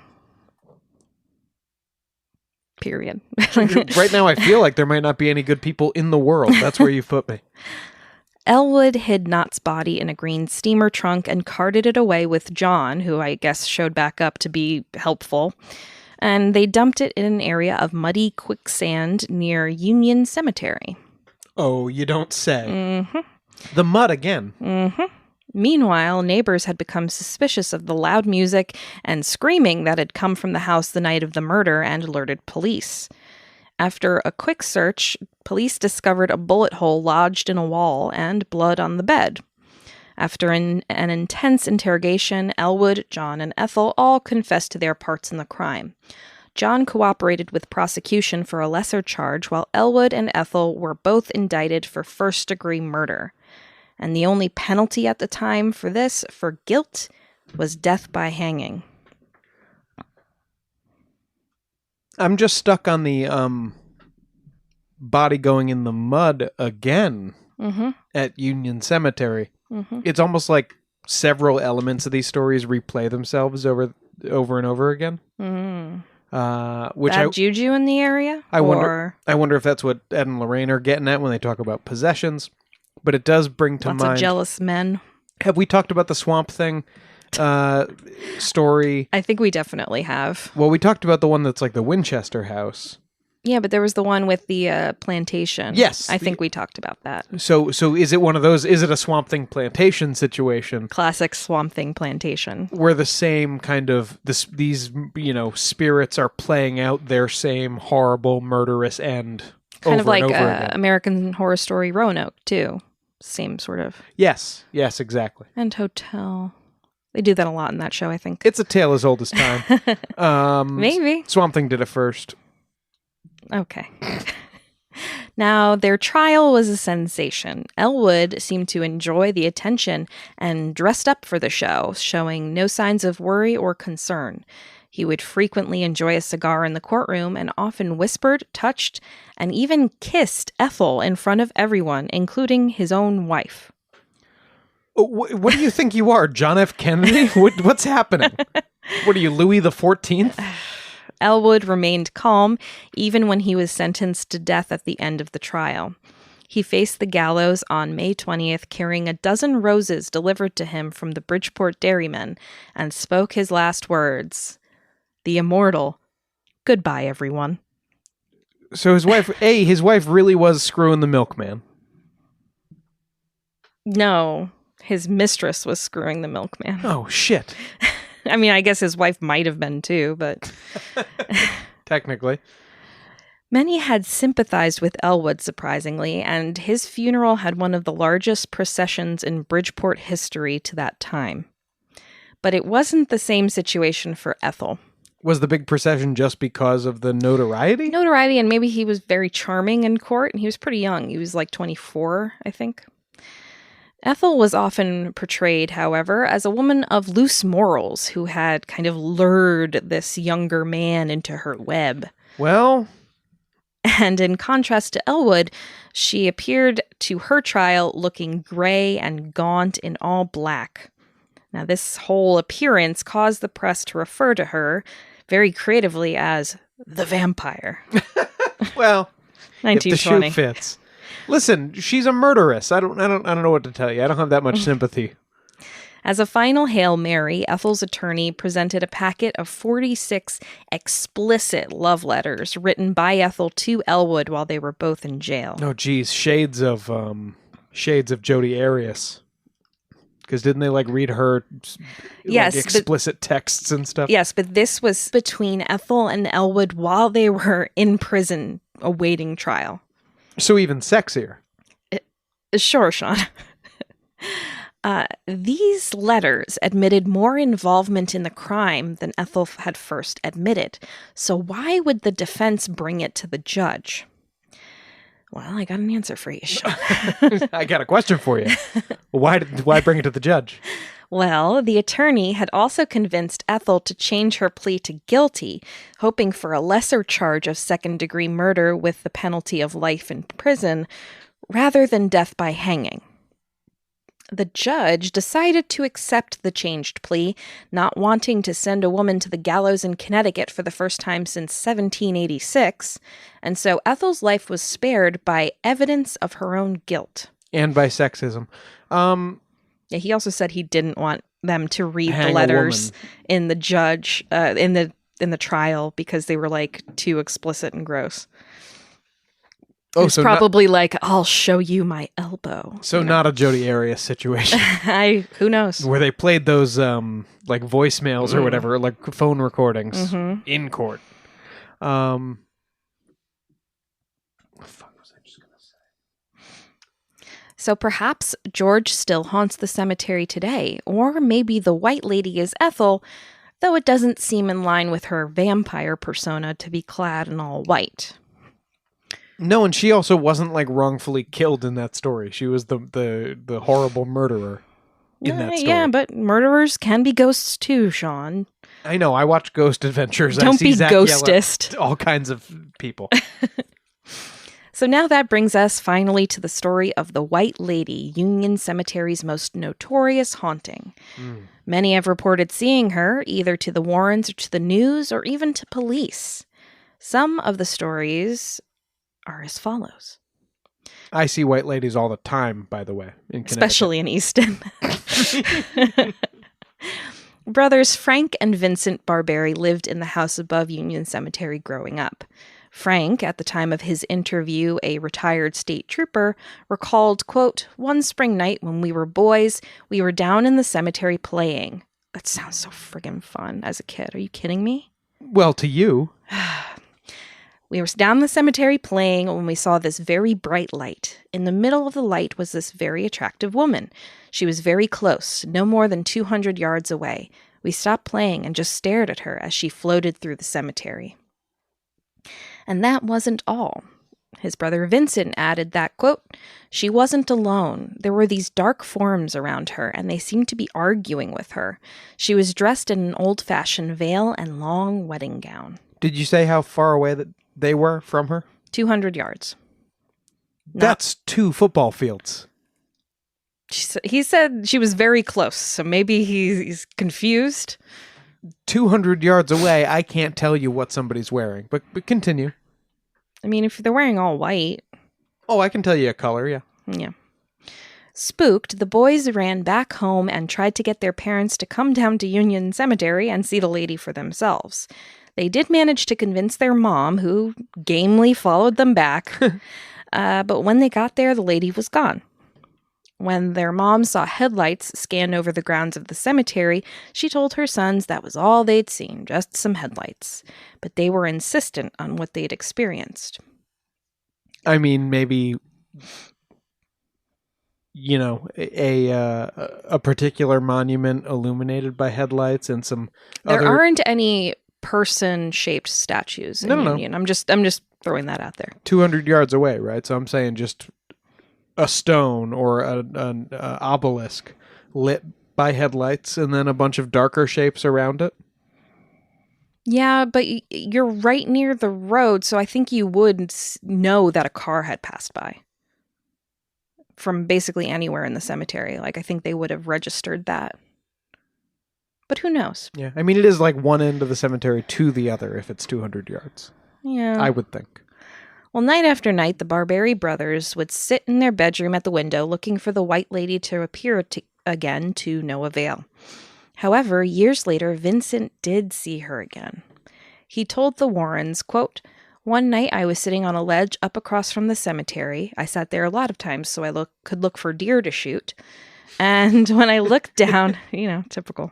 Speaker 2: Period.
Speaker 1: Right now I feel like there might not be any good people in the world. That's where you put me.
Speaker 2: Elwood hid Knott's body in a green steamer trunk and carted it away with John, who I guess showed back up to be helpful. And they dumped it in an area of muddy quicksand near Union Cemetery.
Speaker 1: Oh, you don't say.
Speaker 2: Mm-hmm.
Speaker 1: The mud again.
Speaker 2: Mm-hmm. Meanwhile, neighbors had become suspicious of the loud music and screaming that had come from the house the night of the murder and alerted police. After a quick search, police discovered a bullet hole lodged in a wall and blood on the bed. After an intense interrogation, Elwood, John, and Ethel all confessed to their parts in the crime. John cooperated with prosecution for a lesser charge, while Elwood and Ethel were both indicted for first-degree murder. And the only penalty at the time for this, for guilt, was death by hanging.
Speaker 1: I'm just stuck on the body going in the mud again at Union Cemetery. Mm-hmm. It's almost like several elements of these stories replay themselves over and over again. Which
Speaker 2: Bad juju in the area?
Speaker 1: I wonder if that's what Ed and Lorraine are getting at when they talk about possessions. But it does bring to mind...
Speaker 2: Lots of jealous men.
Speaker 1: Have we talked about the Swamp Thing story?
Speaker 2: I think we definitely have.
Speaker 1: Well, we talked about the one that's like the Winchester house.
Speaker 2: Yeah, but there was the one with the plantation.
Speaker 1: Yes.
Speaker 2: I think we talked about that.
Speaker 1: So is it one of those, is it a Swamp Thing plantation situation?
Speaker 2: Classic Swamp Thing plantation.
Speaker 1: Where the same kind of, these spirits are playing out their same horrible, murderous end
Speaker 2: kind
Speaker 1: over
Speaker 2: of like
Speaker 1: and over again.
Speaker 2: American Horror Story Roanoke, too. Same sort of.
Speaker 1: Yes, exactly.
Speaker 2: And Hotel. They do that a lot in that show, I think.
Speaker 1: It's a tale as old as time.
Speaker 2: Maybe.
Speaker 1: Swamp Thing did it first.
Speaker 2: Okay. Now, their trial was a sensation. Elwood seemed to enjoy the attention and dressed up for the show, showing no signs of worry or concern. He would frequently enjoy a cigar in the courtroom and often whispered, touched, and even kissed Ethel in front of everyone, including his own wife.
Speaker 1: What do you think you are, John F. Kennedy? What's happening? What are you, Louis the 14th?
Speaker 2: Elwood remained calm, even when he was sentenced to death at the end of the trial. He faced the gallows on May 20th, carrying a dozen roses delivered to him from the Bridgeport dairymen, and spoke his last words. The immortal, "Goodbye, everyone."
Speaker 1: So his wife really was screwing the milkman.
Speaker 2: No, his mistress was screwing the milkman.
Speaker 1: Oh, shit.
Speaker 2: I mean, I guess his wife might have been too, but...
Speaker 1: Technically.
Speaker 2: Many had sympathized with Elwood, surprisingly, and his funeral had one of the largest processions in Bridgeport history to that time. But it wasn't the same situation for Ethel.
Speaker 1: Was the big procession just because of the notoriety?
Speaker 2: Notoriety, and maybe he was very charming in court, and he was pretty young. He was like 24, I think. Ethel was often portrayed, however, as a woman of loose morals who had kind of lured this younger man into her web.
Speaker 1: Well,
Speaker 2: And in contrast to Elwood, she appeared to her trial looking gray and gaunt in all black. Now, this whole appearance caused the press to refer to her very creatively as the vampire.
Speaker 1: Well, if the
Speaker 2: 1920.
Speaker 1: shoe fits. Listen, she's a murderess. I don't know what to tell you. I don't have that much sympathy.
Speaker 2: As a final Hail Mary, Ethel's attorney presented a packet of 46 explicit love letters written by Ethel to Elwood while they were both in jail.
Speaker 1: Oh, geez, shades of Jodi Arias. Because didn't they read her explicit texts and stuff?
Speaker 2: Yes, but this was between Ethel and Elwood while they were in prison awaiting trial.
Speaker 1: So even sexier.
Speaker 2: Sure, Sean. These letters admitted more involvement in the crime than Ethel had first admitted. So why would the defense bring it to the judge? Well, I got an answer for you, Sean.
Speaker 1: I got a question for you. Why bring it to the judge?
Speaker 2: Well, the attorney had also convinced Ethel to change her plea to guilty, hoping for a lesser charge of second-degree murder with the penalty of life in prison, rather than death by hanging. The judge decided to accept the changed plea, not wanting to send a woman to the gallows in Connecticut for the first time since 1786, and so Ethel's life was spared by evidence of her own guilt.
Speaker 1: And by sexism.
Speaker 2: Yeah, he also said he didn't want them to read
Speaker 1: Hang
Speaker 2: the
Speaker 1: a
Speaker 2: letters
Speaker 1: woman.
Speaker 2: in the judge in the trial because they were too explicit and gross.
Speaker 1: Oh,
Speaker 2: It's probably I'll show you my elbow.
Speaker 1: Not a Jodi Arias situation.
Speaker 2: Who knows?
Speaker 1: Where they played those voicemails or whatever, phone recordings in court. What the fuck was I just gonna say?
Speaker 2: So perhaps George still haunts the cemetery today, or maybe the White Lady is Ethel, though it doesn't seem in line with her vampire persona to be clad in all white.
Speaker 1: No, and she also wasn't wrongfully killed in that story. She was the horrible murderer in that story.
Speaker 2: Yeah, but murderers can be ghosts too, Sean.
Speaker 1: I know. I watch Ghost Adventures. I
Speaker 2: Don't
Speaker 1: see
Speaker 2: be
Speaker 1: Zach yell at
Speaker 2: ghostist.
Speaker 1: all kinds of people.
Speaker 2: So now that brings us finally to the story of the White Lady, Union Cemetery's most notorious haunting. Many have reported seeing her, either to the Warrens or to the news or even to police. Some of the stories are as follows.
Speaker 1: I see white ladies all the time, by the way, in Connecticut.
Speaker 2: Especially in Easton. Brothers Frank and Vincent Barbari lived in the house above Union Cemetery growing up. Frank, at the time of his interview, a retired state trooper, recalled, quote, "One spring night when we were boys, we were down in the cemetery playing." That sounds so friggin' fun as a kid. Are you kidding me?
Speaker 1: Well, to you.
Speaker 2: We were down the cemetery playing when we saw this very bright light. In the middle of the light was this very attractive woman. She was very close, no more than 200 yards away. We stopped playing and just stared at her as she floated through the cemetery. And that wasn't all. His brother Vincent added that, quote, "She wasn't alone. There were these dark forms around her, and they seemed to be arguing with her. She was dressed in an old-fashioned veil and long wedding gown."
Speaker 1: Did you say how far away that they were from her?
Speaker 2: 200 yards.
Speaker 1: That's 2 football fields.
Speaker 2: He said she was very close, so maybe he's confused.
Speaker 1: 200 yards away, I can't tell you what somebody's wearing, but continue.
Speaker 2: I mean, if they're wearing all white.
Speaker 1: Oh, I can tell you a color, yeah.
Speaker 2: Yeah. Spooked, the boys ran back home and tried to get their parents to come down to Union Cemetery and see the lady for themselves. They did manage to convince their mom, who gamely followed them back. But when they got there, the lady was gone. When their mom saw headlights scan over the grounds of the cemetery, she told her sons that was all they'd seen, just some headlights. But they were insistent on what they'd experienced.
Speaker 1: I mean, maybe, you know, a particular monument illuminated by headlights and some
Speaker 2: There
Speaker 1: other...
Speaker 2: aren't any person-shaped statues in Union. I'm just throwing that out there.
Speaker 1: 200 yards away, right? So I'm saying just a stone or an obelisk lit by headlights and then a bunch of darker shapes around it.
Speaker 2: Yeah, but you're right near the road, so I think you would know that a car had passed by from basically anywhere in the cemetery. Like, I think they would have registered that. But who knows?
Speaker 1: Yeah, I mean, it is like one end of the cemetery to the other if it's 200 yards.
Speaker 2: Yeah.
Speaker 1: I would think.
Speaker 2: Well, night after night, the Barbari brothers would sit in their bedroom at the window looking for the white lady to appear again to no avail. However, years later, Vincent did see her again. He told the Warrens, quote, "One night I was sitting on a ledge up across from the cemetery. I sat there a lot of times so I could look for deer to shoot. And when I looked down, typical.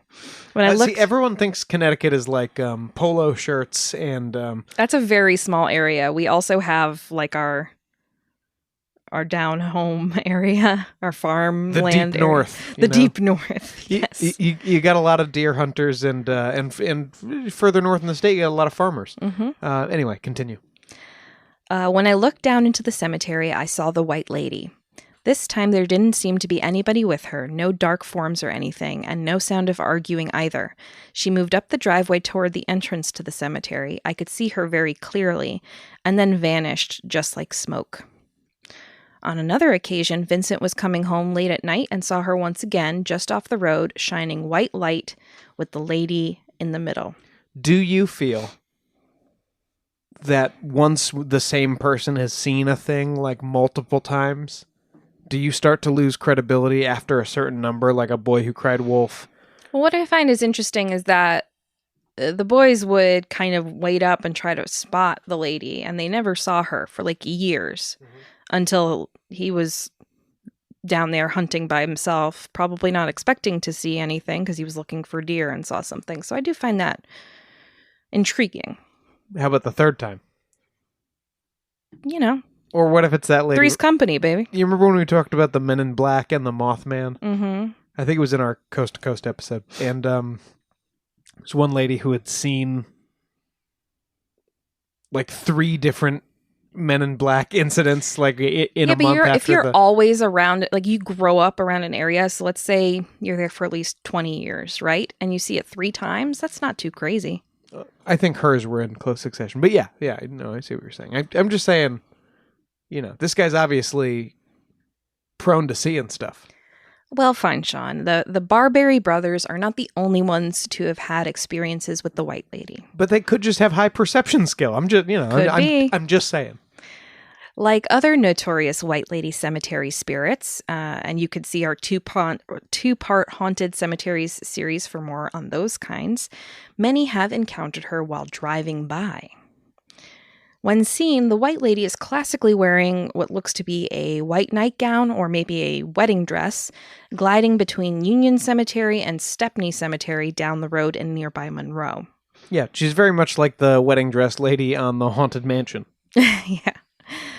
Speaker 2: When I looked,
Speaker 1: see, everyone thinks Connecticut is like polo shirts and
Speaker 2: that's a very small area. We also have like our down home area, our farmland
Speaker 1: the
Speaker 2: area.
Speaker 1: deep north.
Speaker 2: The deep north. Yes.
Speaker 1: You got a lot of deer hunters and further north in the state, you got a lot of farmers.
Speaker 2: Mm-hmm.
Speaker 1: Anyway, continue.
Speaker 2: When I looked down into the cemetery, I saw the white lady. This time there didn't seem to be anybody with her, no dark forms or anything, and no sound of arguing either. She moved up the driveway toward the entrance to the cemetery. I could see her very clearly, and then vanished just like smoke. On another occasion, Vincent was coming home late at night and saw her once again, just off the road, shining white light with the lady in the middle.
Speaker 1: Do you feel that once the same person has seen a thing like multiple times, do you start to lose credibility after a certain number, like a boy who cried wolf?
Speaker 2: Well, what I find is interesting is that the boys would kind of wait up and try to spot the lady, and they never saw her for like years until he was down there hunting by himself, probably not expecting to see anything because he was looking for deer and saw something. So I do find that intriguing.
Speaker 1: How about the third time? Or what if it's that lady?
Speaker 2: Three's company, baby.
Speaker 1: You remember when we talked about the Men in Black and the Mothman?
Speaker 2: Mm-hmm.
Speaker 1: I think it was in our Coast to Coast episode. And there's one lady who had seen like 3 different Men in Black incidents like in a month after.
Speaker 2: If you're always around, like you grow up around an area, so let's say you're there for at least 20 years, right? And you see it 3 times, that's not too crazy.
Speaker 1: I think hers were in close succession. But yeah, no, I see what you're saying. I'm just saying, this guy's obviously prone to seeing stuff.
Speaker 2: Well, fine, Sean. The Barbari brothers are not the only ones to have had experiences with the white lady.
Speaker 1: But they could just have high perception skill. I'm just, I'm just saying.
Speaker 2: Like other notorious white lady cemetery spirits, and you could see our two-part Haunted Cemeteries series for more on those kinds, many have encountered her while driving by. When seen, the white lady is classically wearing what looks to be a white nightgown or maybe a wedding dress, gliding between Union Cemetery and Stepney Cemetery down the road in nearby Monroe.
Speaker 1: Yeah, she's very much like the wedding dress lady on the Haunted Mansion.
Speaker 2: Yeah.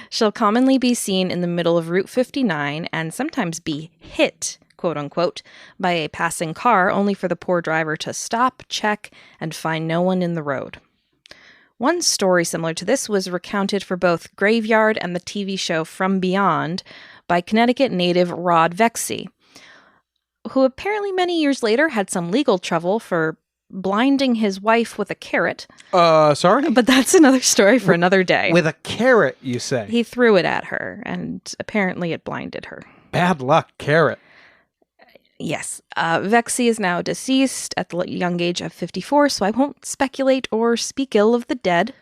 Speaker 2: She'll commonly be seen in the middle of Route 59 and sometimes be hit, quote unquote, by a passing car, only for the poor driver to stop, check, and find no one in the road. One story similar to this was recounted for both Graveyard and the TV show From Beyond by Connecticut native Rod Vexey, who apparently many years later had some legal trouble for blinding his wife with a carrot.
Speaker 1: Sorry?
Speaker 2: But that's another story for another day.
Speaker 1: With a carrot, you say?
Speaker 2: He threw it at her, and apparently it blinded her.
Speaker 1: Bad luck, carrot.
Speaker 2: Yes. Vexey is now deceased at the young age of 54, so I won't speculate or speak ill of the dead.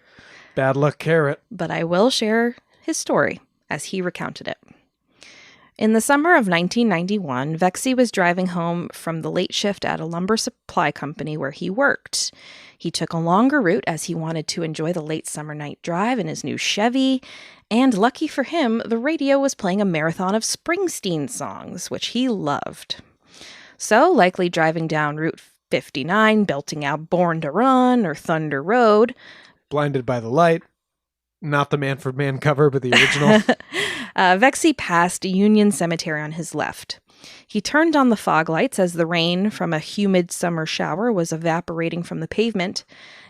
Speaker 1: Bad luck, carrot.
Speaker 2: But I will share his story as he recounted it. In the summer of 1991, Vexey was driving home from the late shift at a lumber supply company where he worked. He took a longer route as he wanted to enjoy the late summer night drive in his new Chevy, and lucky for him, the radio was playing a marathon of Springsteen songs, which he loved. So, likely driving down Route 59, belting out Born to Run or Thunder Road.
Speaker 1: Blinded by the light. Not the Manfred Mann cover, but the original.
Speaker 2: Vexey passed Union Cemetery on his left. He turned on the fog lights as the rain from a humid summer shower was evaporating from the pavement,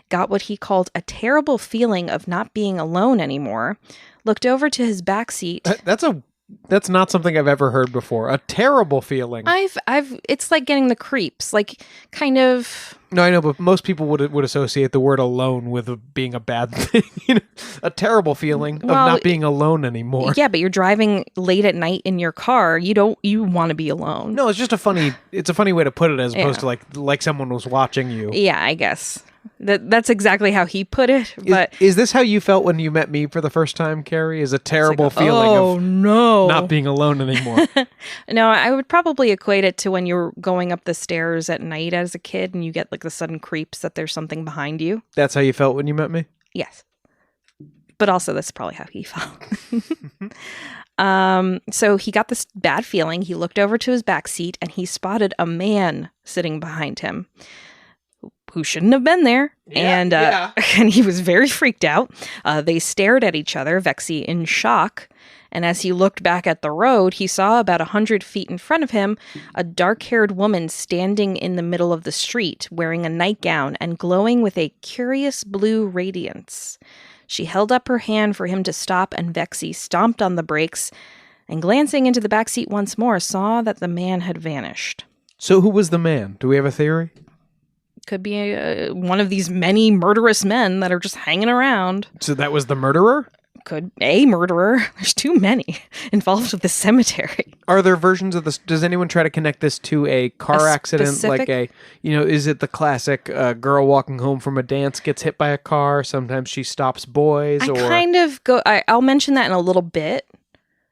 Speaker 2: got what he called a terrible feeling of not being alone anymore, looked over to his back seat.
Speaker 1: That's a That's not something I've ever heard before. A terrible feeling.
Speaker 2: It's like getting the creeps, like kind of.
Speaker 1: No, I know, but most people would associate the word alone with being a bad thing. You know, a terrible feeling of not being alone anymore.
Speaker 2: Yeah, but you're driving late at night in your car. You want to be alone.
Speaker 1: No, it's just a funny way to put it as opposed to like someone was watching you.
Speaker 2: Yeah, I guess. That's exactly how he put it. But
Speaker 1: is this how you felt when you met me for the first time, Carrie? Is a terrible feeling of not being alone anymore?
Speaker 2: No, I would probably equate it to when you're going up the stairs at night as a kid and you get like the sudden creeps that there's something behind you.
Speaker 1: That's how you felt when you met me?
Speaker 2: Yes. But also that's probably how he felt. So he got this bad feeling. He looked over to his back seat and he spotted a man sitting behind him who shouldn't have been there. And he was very freaked out. They stared at each other, Vexy in shock. And as he looked back at the road, he saw about 100 feet in front of him a dark-haired woman standing in the middle of the street, wearing a nightgown and glowing with a curious blue radiance. She held up her hand for him to stop, and Vexy stomped on the brakes, and glancing into the backseat once more, saw that the man had vanished.
Speaker 1: So who was the man? Do we have a theory?
Speaker 2: Could be one of these many murderous men that are just hanging around.
Speaker 1: So that was the murderer?
Speaker 2: Could a murderer. There's too many involved with the cemetery.
Speaker 1: Are there versions of this? Does anyone try to connect this to a car accident?
Speaker 2: Specific?
Speaker 1: Like is it the classic girl walking home from a dance gets hit by a car? Sometimes she stops boys.
Speaker 2: I'll mention that in a little bit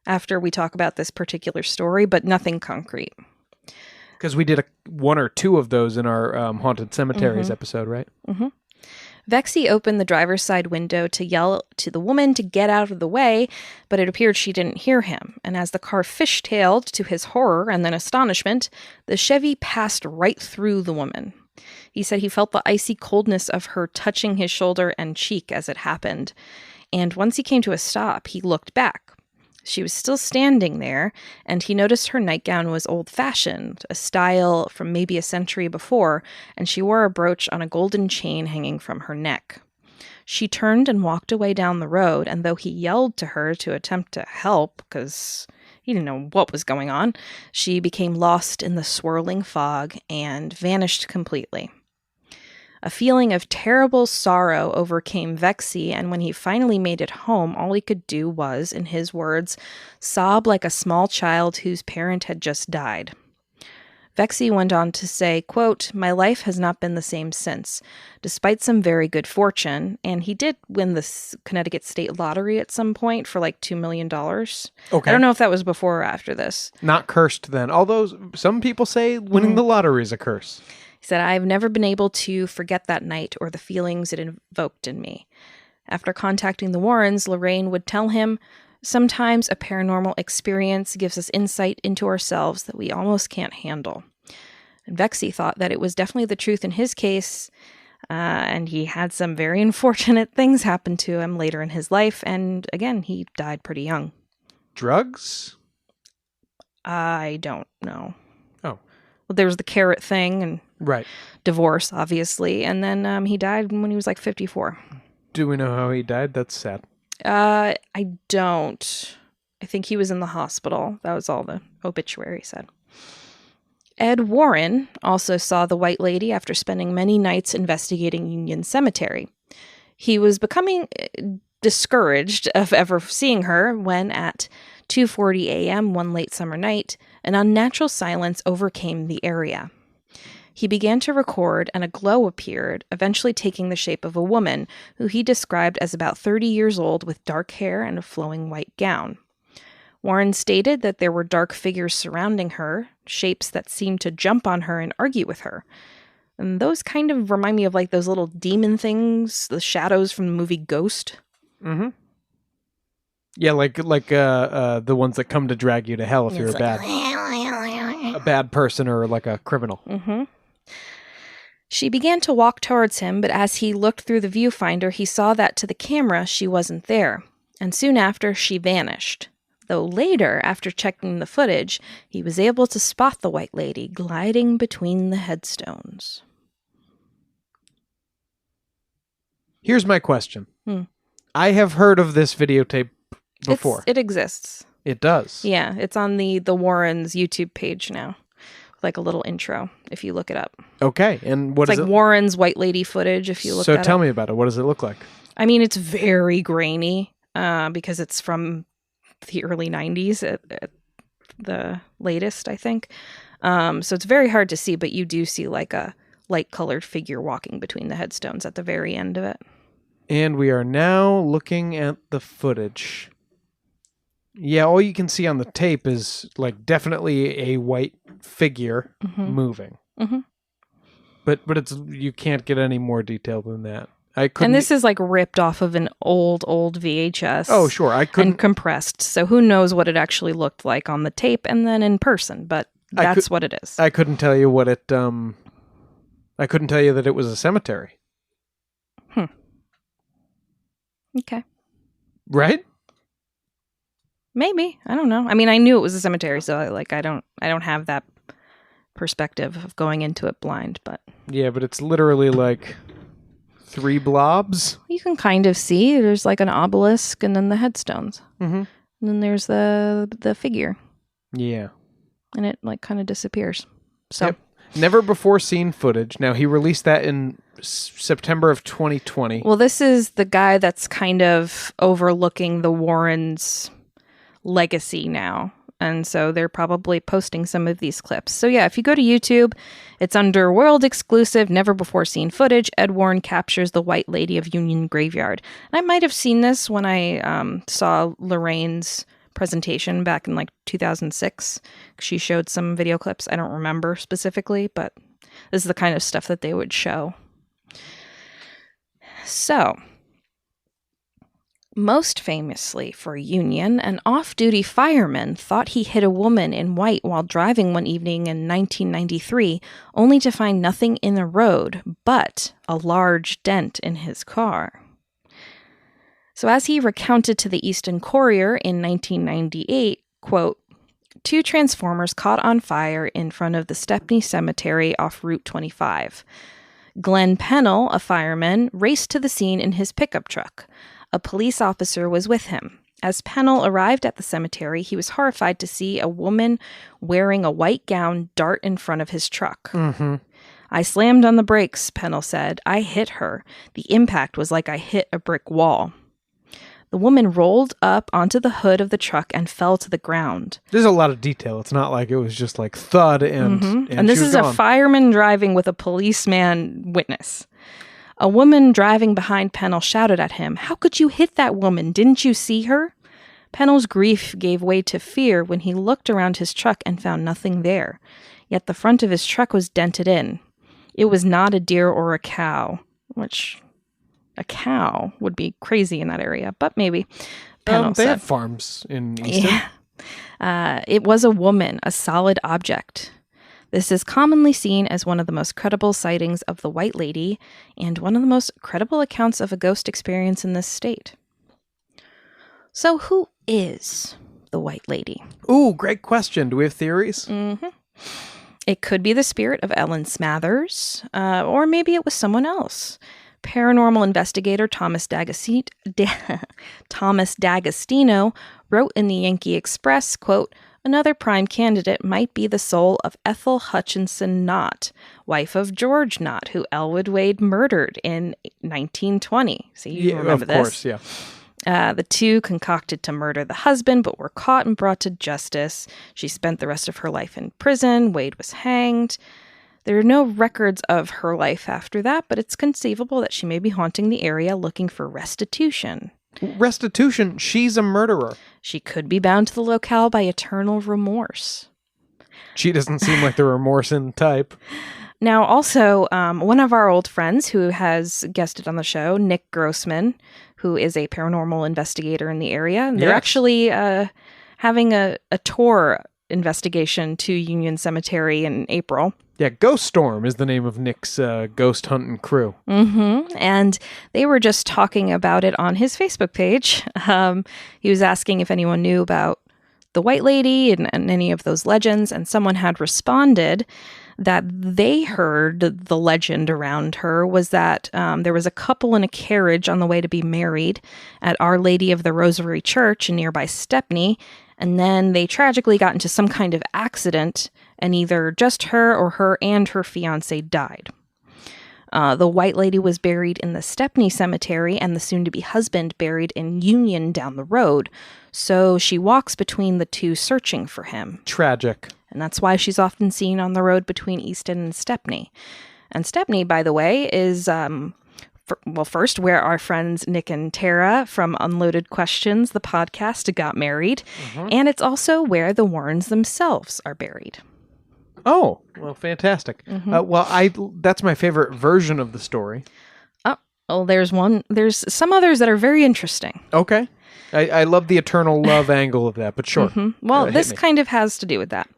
Speaker 2: after we talk about this particular story, but nothing concrete.
Speaker 1: Because we did one or two of those in our Haunted Cemeteries episode, right?
Speaker 2: Mm-hmm. Vexy opened the driver's side window to yell to the woman to get out of the way, but it appeared she didn't hear him. And as the car fishtailed, to his horror and then astonishment, the Chevy passed right through the woman. He said he felt the icy coldness of her touching his shoulder and cheek as it happened. And once he came to a stop, he looked back. She was still standing there, and he noticed her nightgown was old-fashioned, a style from maybe a century before, and she wore a brooch on a golden chain hanging from her neck. She turned and walked away down the road, and though he yelled to her to attempt to help, because he didn't know what was going on, she became lost in the swirling fog and vanished completely. A feeling of terrible sorrow overcame Vexy, and when he finally made it home, all he could do was, in his words, sob like a small child whose parent had just died. Vexy went on to say, quote, "My life has not been the same since, despite some very good fortune," and he did win the Connecticut state lottery at some point for like $2 million.
Speaker 1: Okay.
Speaker 2: I don't know if that was before or after this.
Speaker 1: Not cursed then, although some people say winning the lottery is a curse.
Speaker 2: He said, "I've never been able to forget that night or the feelings it invoked in me." After contacting the Warrens, Lorraine would tell him, "Sometimes a paranormal experience gives us insight into ourselves that we almost can't handle." And Vexy thought that it was definitely the truth in his case, and he had some very unfortunate things happen to him later in his life, and again, he died pretty young.
Speaker 1: Drugs?
Speaker 2: I don't know.
Speaker 1: Oh.
Speaker 2: Well, there was the carrot thing, and
Speaker 1: right.
Speaker 2: Divorce, obviously, and then he died when he was like 54.
Speaker 1: Do we know how he died? That's sad.
Speaker 2: I don't. I think he was in the hospital. That was all the obituary said. Ed Warren also saw the White Lady after spending many nights investigating Union Cemetery. He was becoming discouraged of ever seeing her when at 2:40 a.m. one late summer night, an unnatural silence overcame the area. He began to record, and a glow appeared, eventually taking the shape of a woman, who he described as about 30 years old with dark hair and a flowing white gown. Warren stated that there were dark figures surrounding her, shapes that seemed to jump on her and argue with her. And those kind of remind me of like those little demon things, the shadows from the movie Ghost.
Speaker 1: Mm-hmm. Yeah, like the ones that come to drag you to hell if you're a bad person or like a criminal.
Speaker 2: Mm-hmm. She began to walk towards him, but as he looked through the viewfinder, he saw that to the camera she wasn't there, and soon after she vanished. Though later, after checking the footage, he was able to spot the White Lady gliding between the headstones.
Speaker 1: Here's my question. I have heard of this videotape before.
Speaker 2: It exists.
Speaker 1: It does.
Speaker 2: Yeah, it's on the Warrens YouTube page now. Like a little intro if you look it up.
Speaker 1: Okay, and what
Speaker 2: it's
Speaker 1: is
Speaker 2: like
Speaker 1: it?
Speaker 2: Warren's White Lady footage if you look
Speaker 1: So
Speaker 2: that
Speaker 1: tell
Speaker 2: up.
Speaker 1: me about it. What does it look like?
Speaker 2: I mean, it's very grainy because it's from the early 90s at the latest, I think. So it's very hard to see, but you do see like a light-colored figure walking between the headstones at the very end of it.
Speaker 1: And we are now looking at the footage. Yeah, all you can see on the tape is like definitely a white figure moving.
Speaker 2: Mm-hmm.
Speaker 1: But it's you can't get any more detail than that.
Speaker 2: And this is like ripped off of an old VHS.
Speaker 1: Oh, sure.
Speaker 2: And compressed. So who knows what it actually looked like on the tape and then in person, but that's what it is.
Speaker 1: I couldn't tell you what it I couldn't tell you that it was a cemetery.
Speaker 2: Okay.
Speaker 1: Right?
Speaker 2: Maybe. I don't know. I mean, I knew it was a cemetery, so I don't have that perspective of going into it blind, but
Speaker 1: yeah, but it's literally like 3 blobs.
Speaker 2: You can kind of see there's like an obelisk and then the headstones.
Speaker 1: Mm-hmm.
Speaker 2: And then there's the figure.
Speaker 1: Yeah.
Speaker 2: And it like kind of disappears. So
Speaker 1: Yep. Never before seen footage. Now he released that in September of 2020.
Speaker 2: Well, this is the guy that's kind of overlooking the Warrens' legacy now. And so they're probably posting some of these clips. So yeah, if you go to YouTube, it's under World Exclusive, Never Before Seen Footage. Ed Warren captures the White Lady of Union Graveyard. And I might have seen this when I saw Lorraine's presentation back in like 2006. She showed some video clips. I don't remember specifically, but this is the kind of stuff that they would show. So, most famously for Union, an off-duty fireman thought he hit a woman in white while driving one evening in 1993, only to find nothing in the road but a large dent in his car. So as he recounted to the Easton Courier in 1998, quote, 2 transformers caught on fire in front of the Stepney Cemetery off Route 25. Glenn Pennell, a fireman, raced to the scene in his pickup truck. A police officer was with him. As Pennell arrived at the cemetery, he was horrified to see a woman wearing a white gown dart in front of his truck.
Speaker 1: Mm-hmm.
Speaker 2: I slammed on the brakes, Pennell said. I hit her. The impact was like I hit a brick wall. The woman rolled up onto the hood of the truck and fell to the ground.
Speaker 1: There's a lot of detail. It's not like it was just like thud and
Speaker 2: this
Speaker 1: she was
Speaker 2: is
Speaker 1: gone.
Speaker 2: a fireman driving with a policeman witness. A woman driving behind Pennell shouted at him, "How could you hit that woman? Didn't you see her?" Pennell's grief gave way to fear when he looked around his truck and found nothing there. Yet the front of his truck was dented in. It was not a deer or a cow, which a cow would be crazy in that area, but maybe. Pennell
Speaker 1: They
Speaker 2: said.
Speaker 1: have farms in Easton.
Speaker 2: Yeah. It was a woman, a solid object. This is commonly seen as one of the most credible sightings of the White Lady and one of the most credible accounts of a ghost experience in this state. So who is the White Lady?
Speaker 1: Ooh, great question. Do we have theories?
Speaker 2: Mm-hmm. It could be the spirit of Ellen Smathers, or maybe it was someone else. Paranormal investigator Thomas D'Agostino wrote in the Yankee Express, quote, "Another prime candidate might be the soul of Ethel Hutchinson Knott, wife of George Knott, who Elwood Wade murdered in 1920. See, you remember this?
Speaker 1: Of course, yeah.
Speaker 2: The 2 concocted to murder the husband, but were caught and brought to justice. She spent the rest of her life in prison. Wade was hanged. There are no records of her life after that, but it's conceivable that she may be haunting the area looking for restitution.
Speaker 1: Restitution? She's a murderer.
Speaker 2: She could be bound to the locale by eternal remorse.
Speaker 1: She doesn't seem like the remorsing type.
Speaker 2: Now, also, one of our old friends who has guested on the show, Nick Grossman, who is a paranormal investigator in the area. They're actually having a tour investigation to Union Cemetery in April.
Speaker 1: Yeah, Ghost Storm is the name of Nick's ghost hunting crew.
Speaker 2: Mm-hmm. And they were just talking about it on his Facebook page. He was asking if anyone knew about the White Lady and any of those legends, and someone had responded that they heard the legend around her was that there was a couple in a carriage on the way to be married at Our Lady of the Rosary Church in nearby Stepney, And then they tragically got into some kind of accident, and either just her or her and her fiancé died. The white lady was buried in the Stepney Cemetery, and the soon-to-be husband buried in Union down the road. So she walks between the two searching for him.
Speaker 1: Tragic.
Speaker 2: And that's why she's often seen on the road between Easton and Stepney. And Stepney, by the way, is, first, where our friends Nick and Tara from Unloaded Questions, the podcast, got married. Mm-hmm. And it's also where the Warrens themselves are buried.
Speaker 1: Oh, well, fantastic. Mm-hmm. That's my favorite version of the story.
Speaker 2: Oh, there's some others that are very interesting.
Speaker 1: Okay. I love the eternal love angle of that, but sure.
Speaker 2: Mm-hmm. Well, this kind of has to do with that.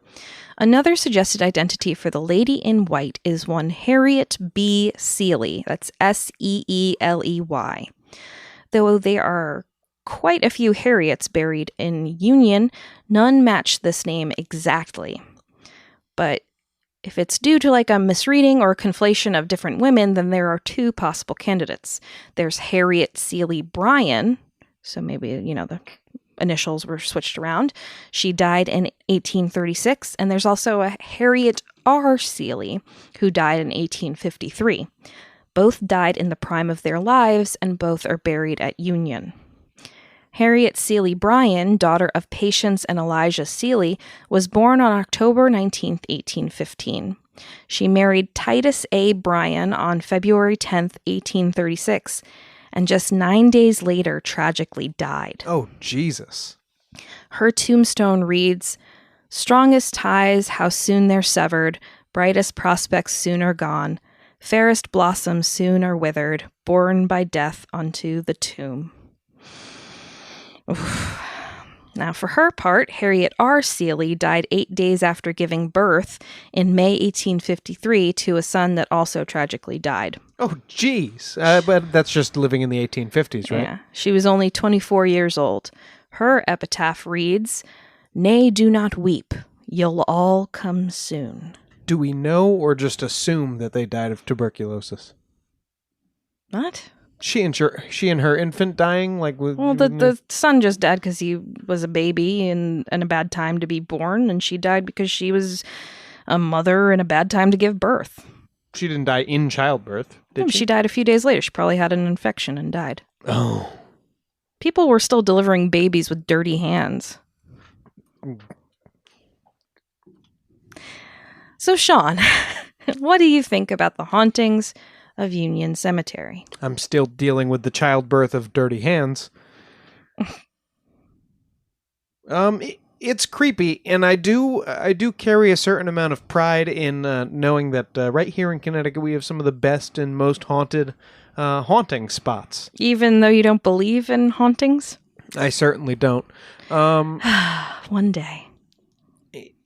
Speaker 2: Another suggested identity for the lady in white is one Harriet B. Sealy. That's Seeley. Though there are quite a few Harriets buried in Union, none match this name exactly. But if it's due to like a misreading or a conflation of different women, then there are two possible candidates. There's Harriet Sealy Bryan, so maybe, the initials were switched around. She died in 1836, and there's also a Harriet R Sealy, who died in 1853. Both died in the prime of their lives, and both are buried at Union. Harriet Sealy Bryan, daughter of Patience and Elijah Sealy, was born on October 19, 1815. She married Titus A. Bryan on February 10, 1836, and just 9 days later tragically died.
Speaker 1: Oh, Jesus.
Speaker 2: Her tombstone reads, "Strongest ties, how soon they're severed, brightest prospects soon are gone, fairest blossoms soon are withered, borne by death unto the tomb." Oof. Now, for her part, Harriet R. Sealy died 8 days after giving birth in May 1853 to a son that also tragically died.
Speaker 1: Oh, geez. But that's just living in the 1850s, right?
Speaker 2: Yeah. She was only 24 years old. Her epitaph reads, "Nay, do not weep. You'll all come soon."
Speaker 1: Do we know or just assume that they died of tuberculosis?
Speaker 2: What?
Speaker 1: She and her infant dying?
Speaker 2: Well, the son just died because he was a baby and a bad time to be born, and she died because she was a mother and a bad time to give birth.
Speaker 1: She didn't die in childbirth, did she?
Speaker 2: She died a few days later. She probably had an infection and died.
Speaker 1: Oh.
Speaker 2: People were still delivering babies with dirty hands. So, Sean, what do you think about the hauntings of Union Cemetery?
Speaker 1: I'm still dealing with the childbirth of dirty hands. It's creepy, and I do carry a certain amount of pride in knowing that right here in Connecticut we have some of the best and most haunted haunting spots.
Speaker 2: Even though you don't believe in hauntings?
Speaker 1: I certainly don't.
Speaker 2: One day.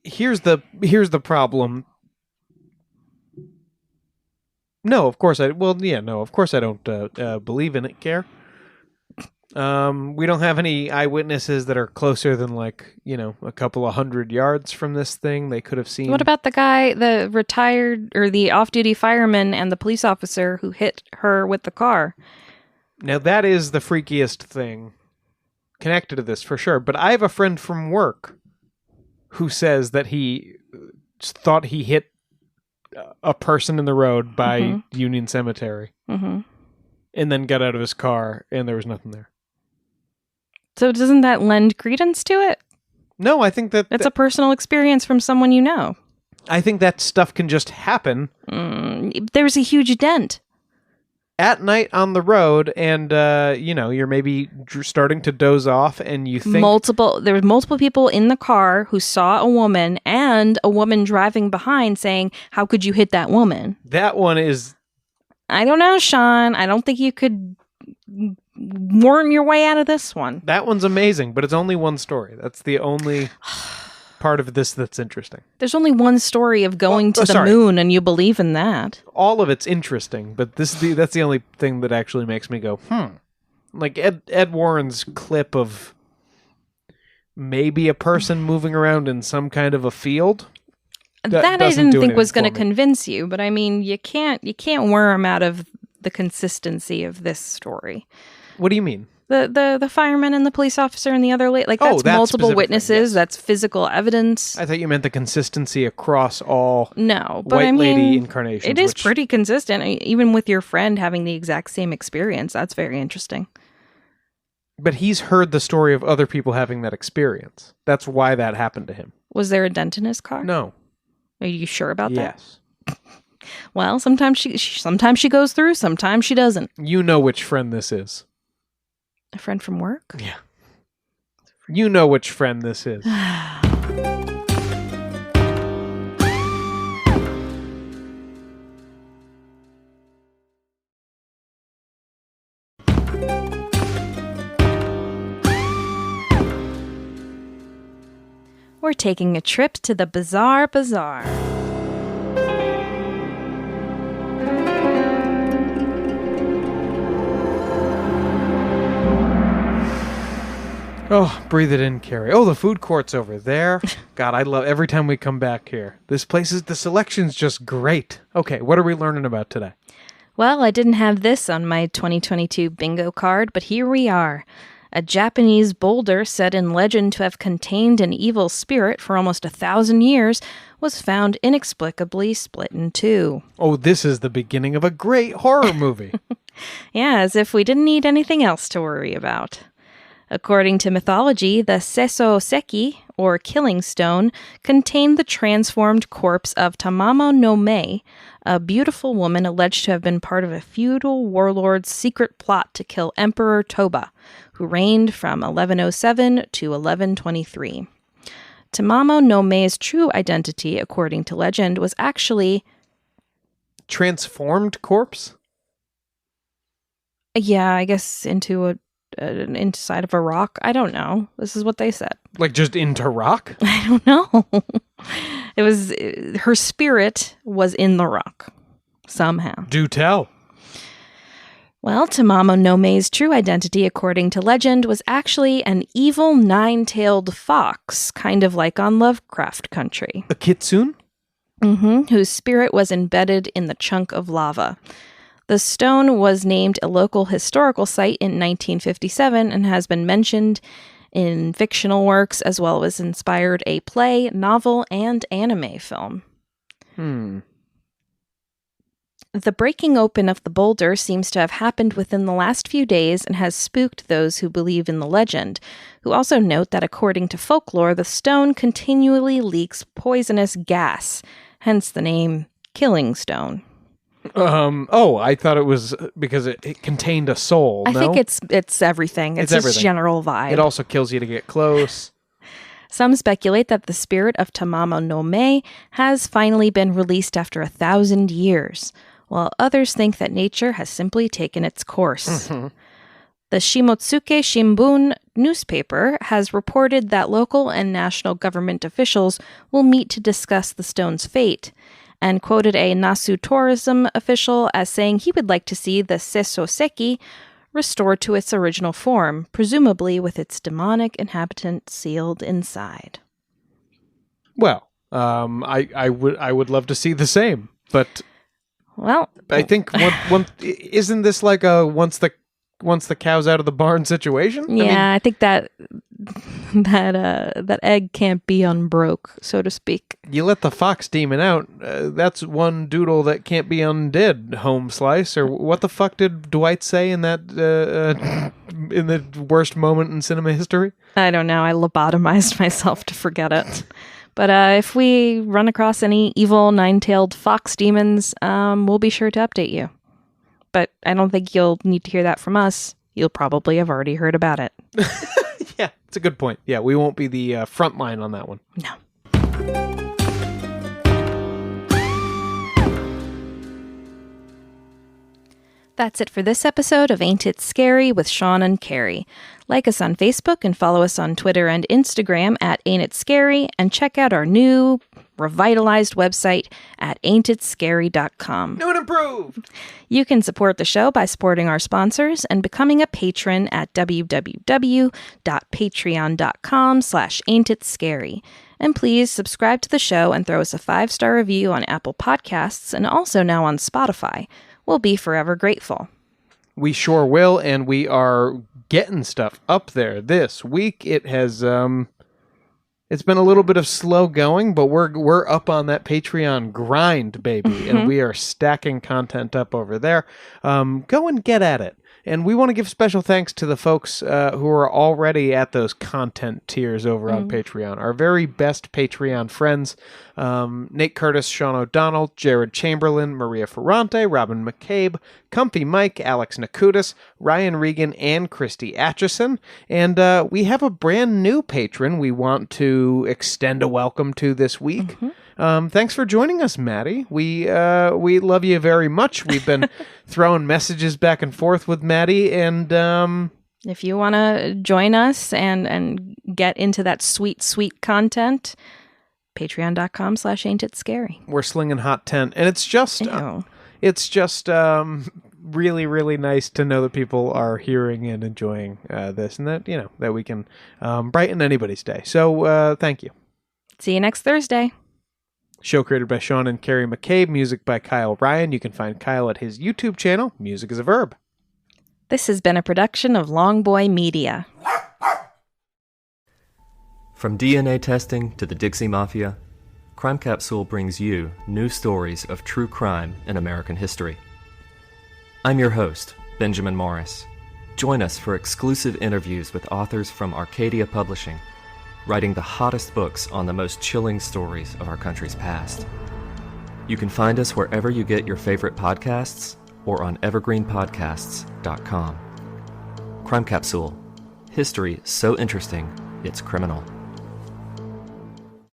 Speaker 1: Here's the problem. No, of course I don't believe in it, care. We don't have any eyewitnesses that are closer than a couple of 100 yards from this thing. They could have seen.
Speaker 2: What about the guy, the retired or the off-duty fireman and the police officer who hit her with the car?
Speaker 1: Now that is the freakiest thing connected to this for sure. But I have a friend from work who says that he thought he hit a person in the road by Union Cemetery, and then got out of his car and there was nothing there.
Speaker 2: So doesn't that lend credence to it?
Speaker 1: No, I think that
Speaker 2: it's a personal experience from someone you know.
Speaker 1: I think that stuff can just happen.
Speaker 2: There's a huge dent.
Speaker 1: At night on the road, and you're maybe starting to doze off, and you think
Speaker 2: there were multiple people in the car who saw a woman and a woman driving behind saying, "How could you hit that woman?"
Speaker 1: That one is.
Speaker 2: I don't know, Sean. I don't think you could worm your way out of this one.
Speaker 1: That one's amazing, but it's only one story. That's the only part of this that's interesting.
Speaker 2: There's only one story of going to the moon, and you believe in that.
Speaker 1: All of it's interesting, but that's the only thing that actually makes me go, Like Ed Warren's clip of maybe a person moving around in some kind of a field.
Speaker 2: That I didn't think was going to convince you, but I mean, you can't worm out of the consistency of this story.
Speaker 1: What do you mean?
Speaker 2: The fireman and the police officer and the other lady. Like, that's
Speaker 1: that
Speaker 2: multiple
Speaker 1: specific
Speaker 2: witnesses.
Speaker 1: thing, yes.
Speaker 2: That's physical evidence.
Speaker 1: I thought you meant the consistency across all
Speaker 2: No, but
Speaker 1: white
Speaker 2: I mean,
Speaker 1: lady incarnations.
Speaker 2: it is pretty consistent. Even with your friend having the exact same experience, that's very interesting.
Speaker 1: But he's heard the story of other people having that experience. That's why that happened to him.
Speaker 2: Was there a dent in his car?
Speaker 1: No.
Speaker 2: Are you sure about that?
Speaker 1: Yes.
Speaker 2: Well, sometimes she goes through, sometimes she doesn't.
Speaker 1: You know which friend this is.
Speaker 2: A friend from work?
Speaker 1: Yeah. You know which friend this is.
Speaker 2: We're taking a trip to the Bizarre Bazaar.
Speaker 1: Oh, breathe it in, Carrie. Oh, the food court's over there. God, I love every time we come back here. The selection's just great. Okay, what are we learning about today?
Speaker 2: Well, I didn't have this on my 2022 bingo card, but here we are. A Japanese boulder said in legend to have contained an evil spirit for almost 1,000 years was found inexplicably split in two.
Speaker 1: Oh, this is the beginning of a great horror movie.
Speaker 2: Yeah, as if we didn't need anything else to worry about. According to mythology, the Seso Seki, or Killing Stone, contained the transformed corpse of Tamamo no Mae, a beautiful woman alleged to have been part of a feudal warlord's secret plot to kill Emperor Toba, who reigned from 1107 to 1123. Tamamo no Mae's true identity, according to legend, was actually...
Speaker 1: Transformed corpse?
Speaker 2: Yeah, I guess into inside of a rock. I don't know. This is what they said.
Speaker 1: Like just into rock?
Speaker 2: I don't know. It was her spirit was in the rock somehow.
Speaker 1: Do tell.
Speaker 2: Well, Tamamo no Mae's true identity, according to legend, was actually an evil nine-tailed fox, kind of like on Lovecraft Country.
Speaker 1: A kitsune?
Speaker 2: Whose spirit was embedded in the chunk of lava. The stone was named a local historical site in 1957 and has been mentioned in fictional works as well as inspired a play, novel, and anime film. The breaking open of the boulder seems to have happened within the last few days and has spooked those who believe in the legend, who also note that according to folklore, the stone continually leaks poisonous gas, hence the name Killing Stone.
Speaker 1: I thought it was because it contained a soul.
Speaker 2: I think it's everything. It's just
Speaker 1: everything.
Speaker 2: general vibe.
Speaker 1: It also kills you to get close.
Speaker 2: Some speculate that the spirit of Tamamo no Mae has finally been released after 1,000 years, while others think that nature has simply taken its course. The Shimotsuke Shimbun newspaper has reported that local and national government officials will meet to discuss the stone's fate, and quoted a Nasu tourism official as saying he would like to see the Seso Seki restored to its original form, presumably with its demonic inhabitant sealed inside.
Speaker 1: Well, I would love to see the same, but
Speaker 2: well,
Speaker 1: I think isn't this like a once the cow's out of the barn situation?
Speaker 2: Yeah, I think that egg can't be unbroke, so to speak.
Speaker 1: You let the fox demon out. That's one doodle that can't be undid. Home slice, or what the fuck did Dwight say in that in the worst moment in cinema history?
Speaker 2: I don't know. I lobotomized myself to forget it. But if we run across any evil nine-tailed fox demons, we'll be sure to update you. But I don't think you'll need to hear that from us. You'll probably have already heard about it.
Speaker 1: Yeah, it's a good point. Yeah, we won't be the front line on that one.
Speaker 2: No. That's it for this episode of Ain't It Scary with Sean and Carrie. Like us on Facebook and follow us on Twitter and Instagram at Ain't It Scary, and check out our new revitalized website at ain'titscary.com.
Speaker 1: New and improved!
Speaker 2: You can support the show by supporting our sponsors and becoming a patron at www.patreon.com/ain'titscary. And please subscribe to the show and throw us a 5-star review on Apple Podcasts and also now on Spotify. We'll be forever grateful.
Speaker 1: We sure will, and we are getting stuff up there this week. It has it's been a little bit of slow going, but we're up on that Patreon grind, baby, and we are stacking content up over there. Go and get at it. And we want to give special thanks to the folks who are already at those content tiers over on Patreon. Our very best Patreon friends, Nate Curtis, Sean O'Donnell, Jared Chamberlain, Maria Ferrante, Robin McCabe, Comfy Mike, Alex Nakutis, Ryan Regan, and Christy Atchison. And we have a brand new patron we want to extend a welcome to this week. Thanks for joining us, Maddie. We love you very much. We've been throwing messages back and forth with Maddie, and
Speaker 2: if you want to join us and get into that sweet content, patreon.com/ain'titscary.
Speaker 1: We're slinging hot tent, and it's just really, really nice to know that people are hearing and enjoying this, and that that we can brighten anybody's day. So thank you.
Speaker 2: See you next Thursday.
Speaker 1: Show created by Sean and Carrie McCabe, music by Kyle Ryan. You can find Kyle at his YouTube channel, Music is a Verb.
Speaker 2: This has been a production of Longboy Media.
Speaker 4: From DNA testing to the Dixie Mafia, Crime Capsule brings you new stories of true crime in American history. I'm your host, Benjamin Morris. Join us for exclusive interviews with authors from Arcadia Publishing, writing the hottest books on the most chilling stories of our country's past. You can find us wherever you get your favorite podcasts or on evergreenpodcasts.com. Crime Capsule. History so interesting, it's criminal.